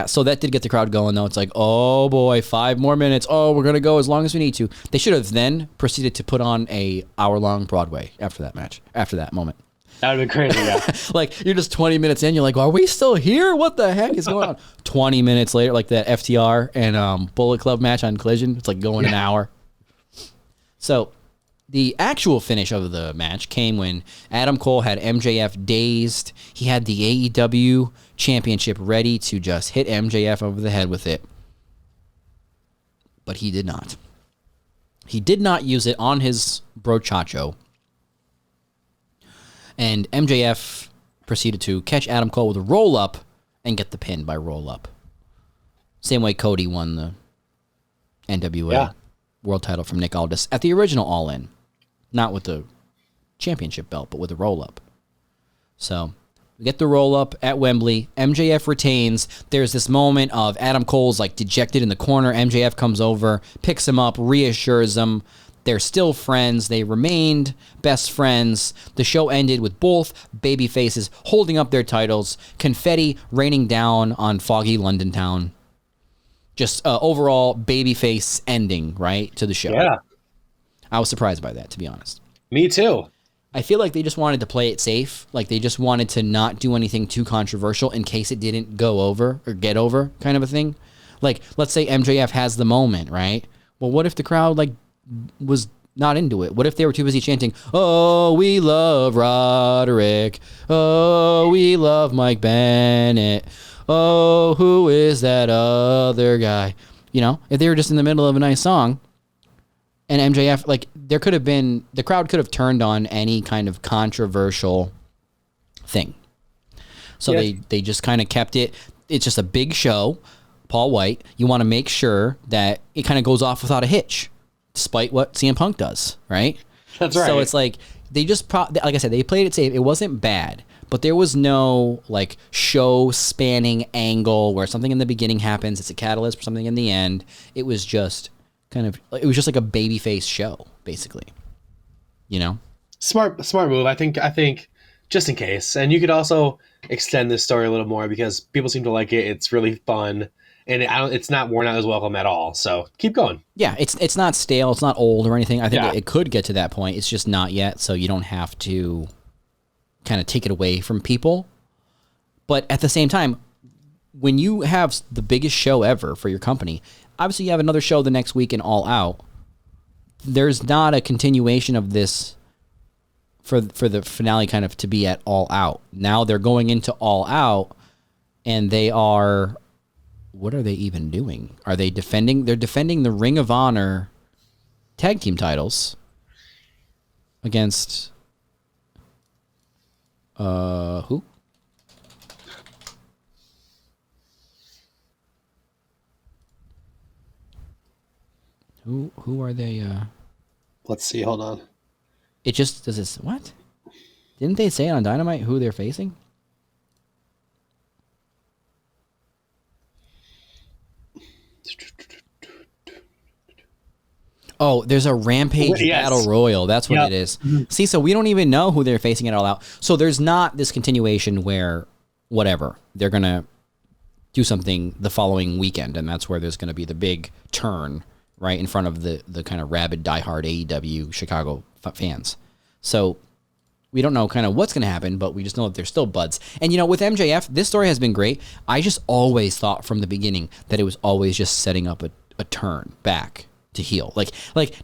so that did get the crowd going, though. It's like, oh, boy, 5 more minutes. Oh, we're going to go as long as we need to. They should have then proceeded to put on a hour-long Broadway after that match, after that moment. That would have been crazy, yeah. Like, you're just 20 minutes in, you're like, are we still here? What the heck is going on? 20 minutes later, like that FTR and Bullet Club match on Collision, it's like going an hour. So the actual finish of the match came when Adam Cole had MJF dazed. He had the AEW championship ready to just hit MJF over the head with it. But he did not. He did not use it on his brochacho. And MJF proceeded to catch Adam Cole with a roll-up and get the pin by roll-up. Same way Cody won the NWA World title from Nick Aldis at the original All In. Not with the championship belt, but with a roll-up. So, we get the roll-up at Wembley. MJF retains. There's this moment of Adam Cole's like dejected in the corner. MJF comes over, picks him up, reassures him. They're still friends. They remained best friends. The show ended with both baby faces holding up their titles, confetti raining down on foggy London town. Just overall babyface ending, right, to the show. Yeah. I was surprised by that, to be honest. Me too. I feel like they just wanted to play it safe. Like they just wanted to not do anything too controversial in case it didn't go over or get over, kind of a thing. Like, let's say MJF has the moment, right? Well, what if the crowd like was not into it? What if they were too busy chanting, "Oh, we love Roderick. Oh, we love Mike Bennett. Oh, who is that other guy?" You know, if they were just in the middle of a nice song and MJF, like, there could have been, the crowd could have turned on any kind of controversial thing. So they just kind of kept it. It's just a big show. Paul White, you want to make sure that it kind of goes off without a hitch, despite what CM Punk does, right? That's right. So it's like, they just, like I said, they played it safe. It wasn't bad, but there was no like show spanning angle where something in the beginning happens, it's a catalyst for something in the end. It was just kind of, it was just like a babyface show, basically. You know? Smart move. I think just in case. And you could also extend this story a little more because people seem to like it. It's really fun. And it's not worn out as welcome at all. So keep going. Yeah, it's not stale. It's not old or anything. I think it could get to that point. It's just not yet. So you don't have to kind of take it away from people. But at the same time, when you have the biggest show ever for your company, obviously you have another show the next week in All Out. There's not a continuation of this for the finale kind of to be at All Out. Now they're going into All Out and they are... What are they even doing? Are they defending? They're defending the Ring of Honor tag team titles against who? Who are they? Let's see. Hold on. It just does this. What? Didn't they say on Dynamite who they're facing? Oh, there's a Rampage Battle Royal. That's what it is. See, so we don't even know who they're facing at All Out. So there's not this continuation where, whatever, they're going to do something the following weekend, and that's where there's going to be the big turn right in front of the kind of rabid, diehard AEW Chicago fans. So we don't know kind of what's going to happen, but we just know that they're still buds. And, you know, with MJF, this story has been great. I just always thought from the beginning that it was always just setting up a turn back to heel. Like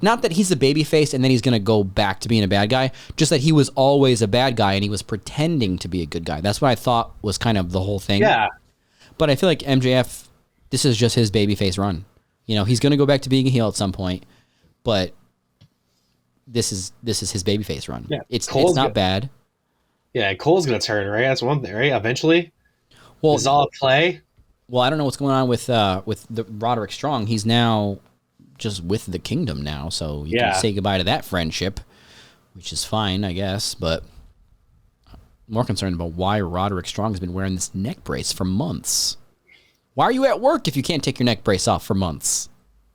not that he's a babyface and then he's going to go back to being a bad guy, just that he was always a bad guy and he was pretending to be a good guy. That's what I thought was kind of the whole thing. Yeah. But I feel like MJF, this is just his babyface run. You know, he's going to go back to being a heel at some point, but this is his babyface run. Yeah. It's not bad. Yeah, Cole's going to turn, right? That's one thing, right? Eventually. Well, it's all play. Well, I don't know what's going on with the Roderick Strong. He's now just with the Kingdom now, so you can say goodbye to that friendship, which is fine, I guess, but I'm more concerned about why Roderick Strong has been wearing this neck brace for months. Why are you at work if you can't take your neck brace off for months?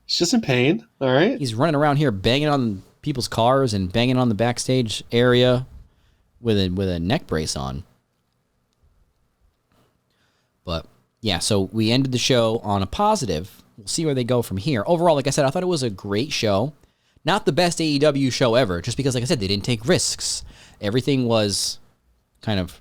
He's just in pain, all right? He's running around here banging on people's cars and banging on the backstage area with a neck brace on. But yeah, so we ended the show on a positive. We'll see where they go from here. Overall, like I said, I thought it was a great show. Not the best AEW show ever, just because, like I said, they didn't take risks. Everything was kind of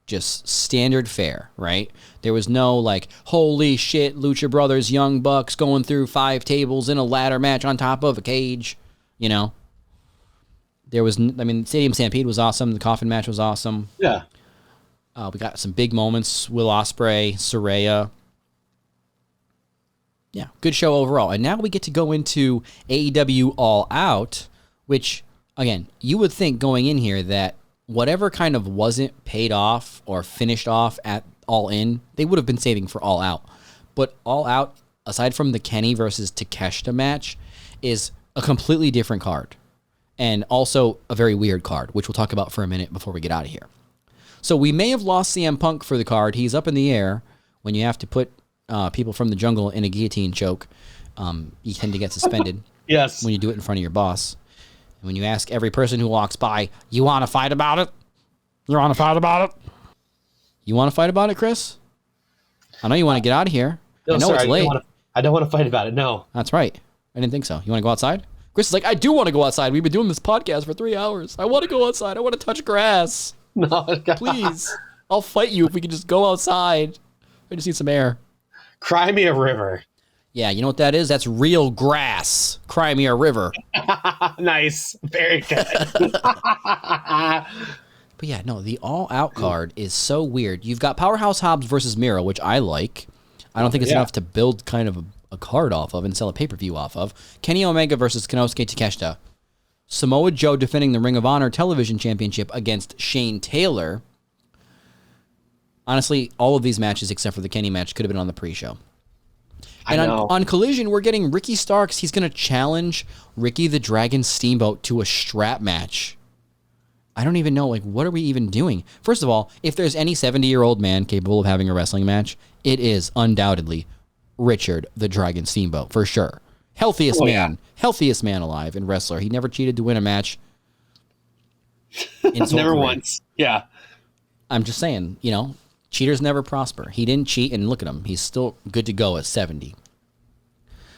just standard fare, right? There was no like, holy shit, Lucha Brothers, Young Bucks going through 5 tables in a ladder match on top of a cage, you know? There was, Stadium Stampede was awesome. The coffin match was awesome. Yeah. We got some big moments. Will Ospreay, Saraya. Yeah, good show overall. And now we get to go into AEW All Out, which, again, you would think going in here that whatever kind of wasn't paid off or finished off at All In, they would have been saving for All Out. But All Out, aside from the Kenny versus Takeshita match, is a completely different card. And also a very weird card, which we'll talk about for a minute before we get out of here. So we may have lost CM Punk for the card. He's up in the air. When you have to put people from the jungle in a guillotine choke, you tend to get suspended. Yes. When you do it in front of your boss. And when you ask every person who walks by, you want to fight about it? You want to fight about it? You want to fight about it, Chris? I know you want to get out of here. No, I know sorry, it's late. I don't want to fight about it. No. That's right. I didn't think so. You want to go outside? Chris is like, I do want to go outside. We've been doing this podcast for 3 hours. I want to go outside. I want to touch grass. No. Please. I'll fight you if we can just go outside. I just need some air. Cry me a river. Yeah, you know what that is? That's real grass. Cry me a river. Nice. Very good. But yeah, no, the All Out card is so weird. You've got Powerhouse Hobbs versus Miro, which I like. I don't think it's enough to build kind of a card off of and sell a pay-per-view off of. Kenny Omega versus Konosuke Takeshita. Samoa Joe defending the Ring of Honor Television Championship against Shane Taylor. Honestly, all of these matches except for the Kenny match could have been on the pre-show. And on Collision, we're getting Ricky Starks. He's going to challenge Ricky the Dragon Steamboat to a strap match. I don't even know, like, what are we even doing? First of all, if there's any 70-year-old man capable of having a wrestling match, it is undoubtedly Richard the Dragon Steamboat, for sure. Healthiest man alive and wrestler. He never cheated to win a match. Never once. Yeah. I'm just saying, cheaters never prosper. He didn't cheat, and look at him. He's still good to go at 70.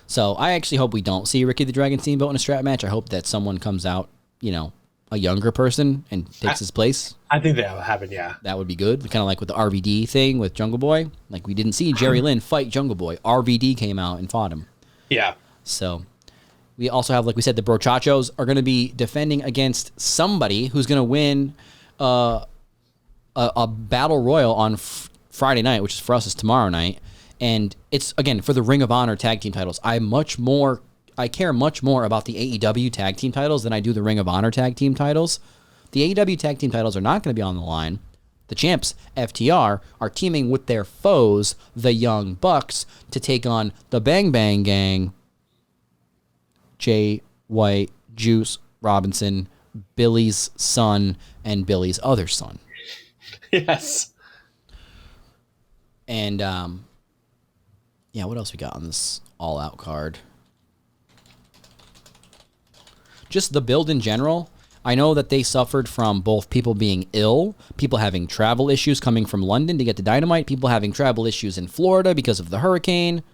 So I actually hope we don't see Ricky the Dragon Steamboat in a strap match. I hope that someone comes out, a younger person and takes his place. I think that will happen, yeah. That would be good. Kind of like with the RVD thing with Jungle Boy. Like, we didn't see Jerry Lynn fight Jungle Boy. RVD came out and fought him. Yeah. So we also have, like we said, the Brochachos are going to be defending against somebody who's going to win a battle royal on Friday night, which is for us is tomorrow night. And it's, again, for the Ring of Honor tag team titles. I care much more about the AEW tag team titles than I do the Ring of Honor tag team titles. The AEW tag team titles are not going to be on the line. The champs, FTR, are teaming with their foes, the Young Bucks, to take on the Bang Bang Gang, Jay White, Juice Robinson, Billy's son, and Billy's other son. Yes. And, what else we got on this All Out card? Just the build in general. I know that they suffered from both people being ill, people having travel issues coming from London to get to Dynamite, people having travel issues in Florida because of the hurricane.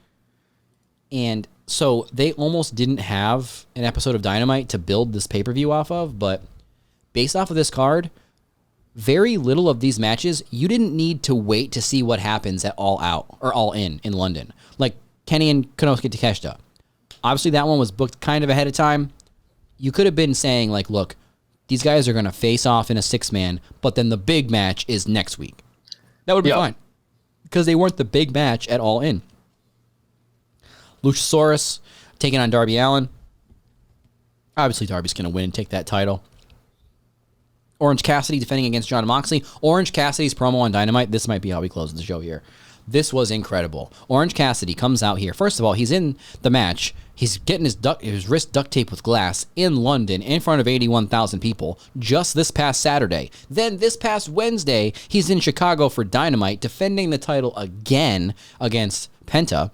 And so they almost didn't have an episode of Dynamite to build this pay-per-view off of, but based off of this card, very little of these matches, you didn't need to wait to see what happens at All Out or All In London. Like Kenny and Konosuke Takeshita. Obviously, that one was booked kind of ahead of time. You could have been saying, like, look, these guys are going to face off in a 6-man, but then the big match is next week. That would be fine. Because they weren't the big match at All In. Luchasaurus taking on Darby Allin. Obviously, Darby's going to win and take that title. Orange Cassidy defending against Jon Moxley. Orange Cassidy's promo on Dynamite. This might be how we close the show here. This was incredible. Orange Cassidy comes out here. First of all, he's in the match. He's getting his wrist duct taped with glass in London in front of 81,000 people just this past Saturday. Then this past Wednesday, he's in Chicago for Dynamite defending the title again against Penta.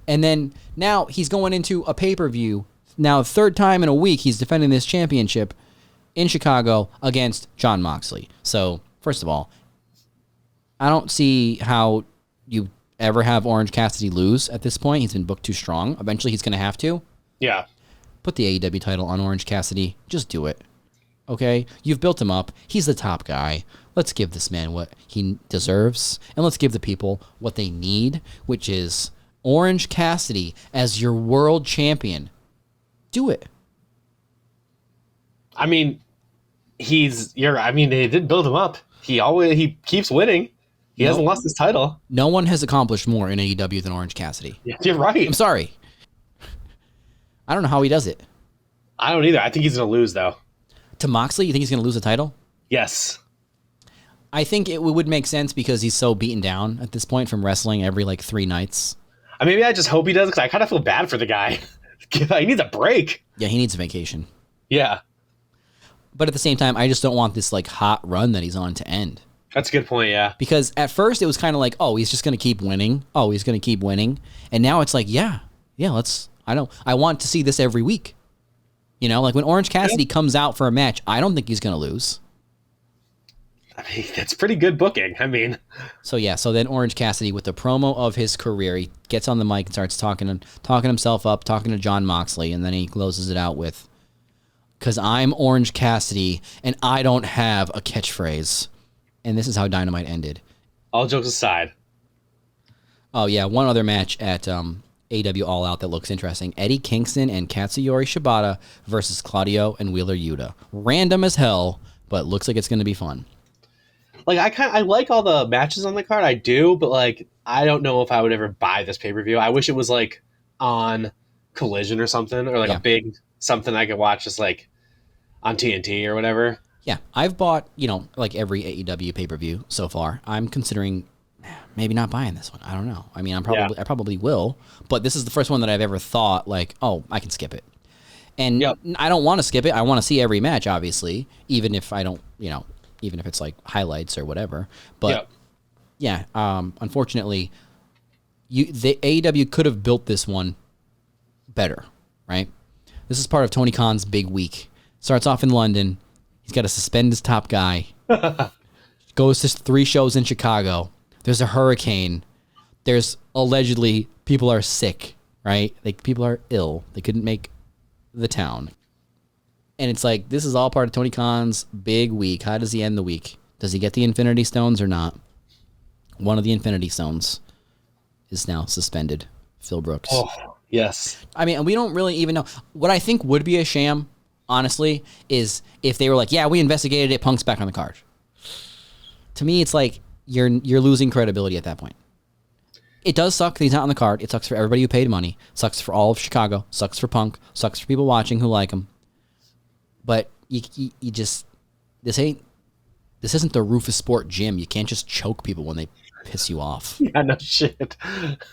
And then now he's going into a pay-per-view. Now, third time in a week, he's defending this championship in Chicago against Jon Moxley. So, first of all, I don't see how you ever have Orange Cassidy lose at this point. He's been booked too strong. Eventually, he's going to have to. Yeah. Put the AEW title on Orange Cassidy. Just do it. Okay? You've built him up. He's the top guy. let's give this man what he deserves, and let's give the people what they need, which is Orange Cassidy as your world champion. Do it. I mean, they did build him up. He keeps winning. He hasn't lost his title. No one has accomplished more in AEW than Orange Cassidy. Yeah, you're right. I'm sorry. I don't know how he does it. I don't either. I think he's going to lose, though. To Moxley, you think he's going to lose the title? Yes. I think it would make sense because he's so beaten down at this point from wrestling every 3 nights. Maybe I just hope he does, because I kind of feel bad for the guy. He needs a break. Yeah, he needs a vacation. Yeah. But at the same time, I just don't want this hot run that he's on to end. That's a good point, yeah. Because at first it was kind of like, oh, he's just going to keep winning. Oh, he's going to keep winning. And now it's like, yeah, I want to see this every week. You know, when Orange Cassidy comes out for a match, I don't think he's going to lose. That's pretty good booking. So then Orange Cassidy, with the promo of his career, he gets on the mic and starts talking himself up, talking to Jon Moxley, and then he closes it out with, "'Cause I'm Orange Cassidy, and I don't have a catchphrase." And this is how Dynamite ended. All jokes aside. Oh, yeah, one other match at AEW All Out that looks interesting. Eddie Kingston and Katsuyori Shibata versus Claudio and Wheeler Yuta. Random as hell, but looks like it's going to be fun. I like all the matches on the card. I do, but I don't know if I would ever buy this pay-per-view. I wish it was on Collision or something, or a big something I could watch just on TNT or whatever. Yeah, I've bought, every AEW pay-per-view so far. I'm considering maybe not buying this one. I don't know. I probably will, but this is the first one that I've ever thought oh, I can skip it. And I don't want to skip it. I want to see every match, obviously, even if I don't, even if it's highlights or whatever. But unfortunately, the AEW could have built this one better, right? This is part of Tony Khan's big week. Starts off in London. He's got to suspend his top guy. Goes to 3 shows in Chicago. There's a hurricane. There's allegedly people are sick, right? People are ill. They couldn't make the town. And it's this is all part of Tony Khan's big week. How does he end the week? Does he get the Infinity Stones or not? One of the Infinity Stones is now suspended. Phil Brooks. Oh, yes. We don't really even know. What I think would be a sham, honestly, is if they were yeah, we investigated it, Punk's back on the card. To me, it's you're losing credibility at that point. It does suck that he's not on the card. It sucks for everybody who paid money. Sucks for all of Chicago. Sucks for Punk. Sucks for people watching who like him. But you just, this isn't the Rufus Sport gym. You can't just choke people when they piss you off. Yeah, no shit.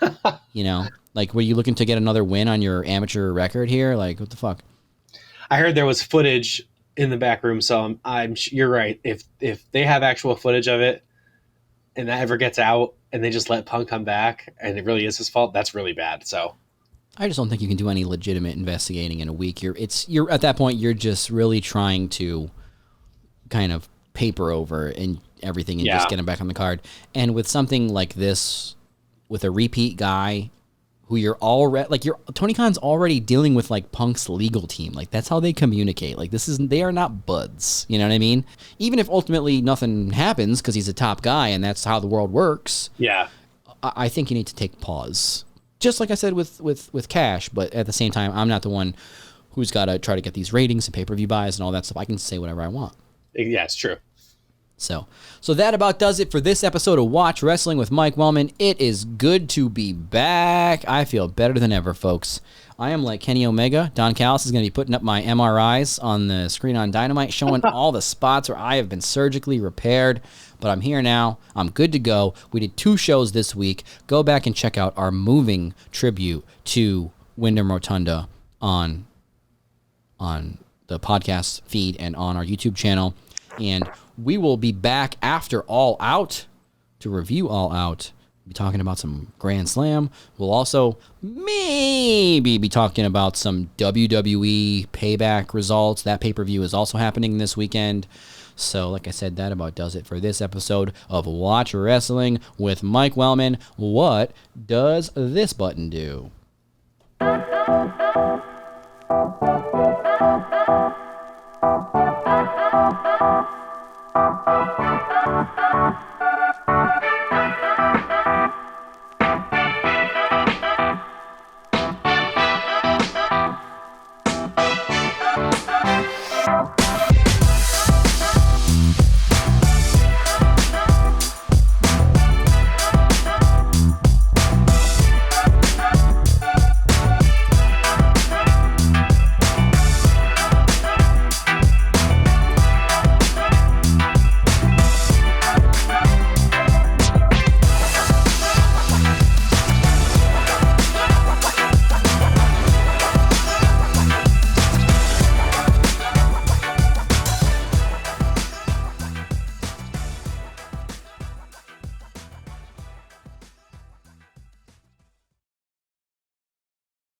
Were you looking to get another win on your amateur record here? What the fuck? I heard there was footage in the back room, so you're right. If they have actual footage of it, and that ever gets out, and they just let Punk come back, and it really is his fault, that's really bad. So, I just don't think you can do any legitimate investigating in a week. You're at that point, you're just really trying to kind of paper over and everything and just get him back on the card. And with something like this, with a repeat guy who you're already Tony Khan's already dealing with Punk's legal team. That's how they communicate. They are not buds. You know what I mean? Even if ultimately nothing happens because he's a top guy and that's how the world works. Yeah. I think you need to take pause. Just like I said with Cash, but at the same time, I'm not the one who's got to try to get these ratings and pay-per-view buys and all that stuff. I can say whatever I want. Yeah, it's true. So that about does it for this episode of Watch Wrestling with Mike Wellman. It is good to be back. I feel better than ever, folks. I am like Kenny Omega. Don Callis is going to be putting up my MRIs on the screen on Dynamite, showing all the spots where I have been surgically repaired. But I'm here now. I'm good to go. We did 2 shows this week. Go back and check out our moving tribute to Wyndham Rotunda on the podcast feed and on our YouTube channel. And we will be back after All Out to review All Out. We'll be talking about some Grand Slam. We'll also maybe be talking about some WWE Payback results. That pay-per-view is also happening this weekend. So, like I said, that about does it for this episode of Watch Wrestling with Mike Wellman. What does this button do?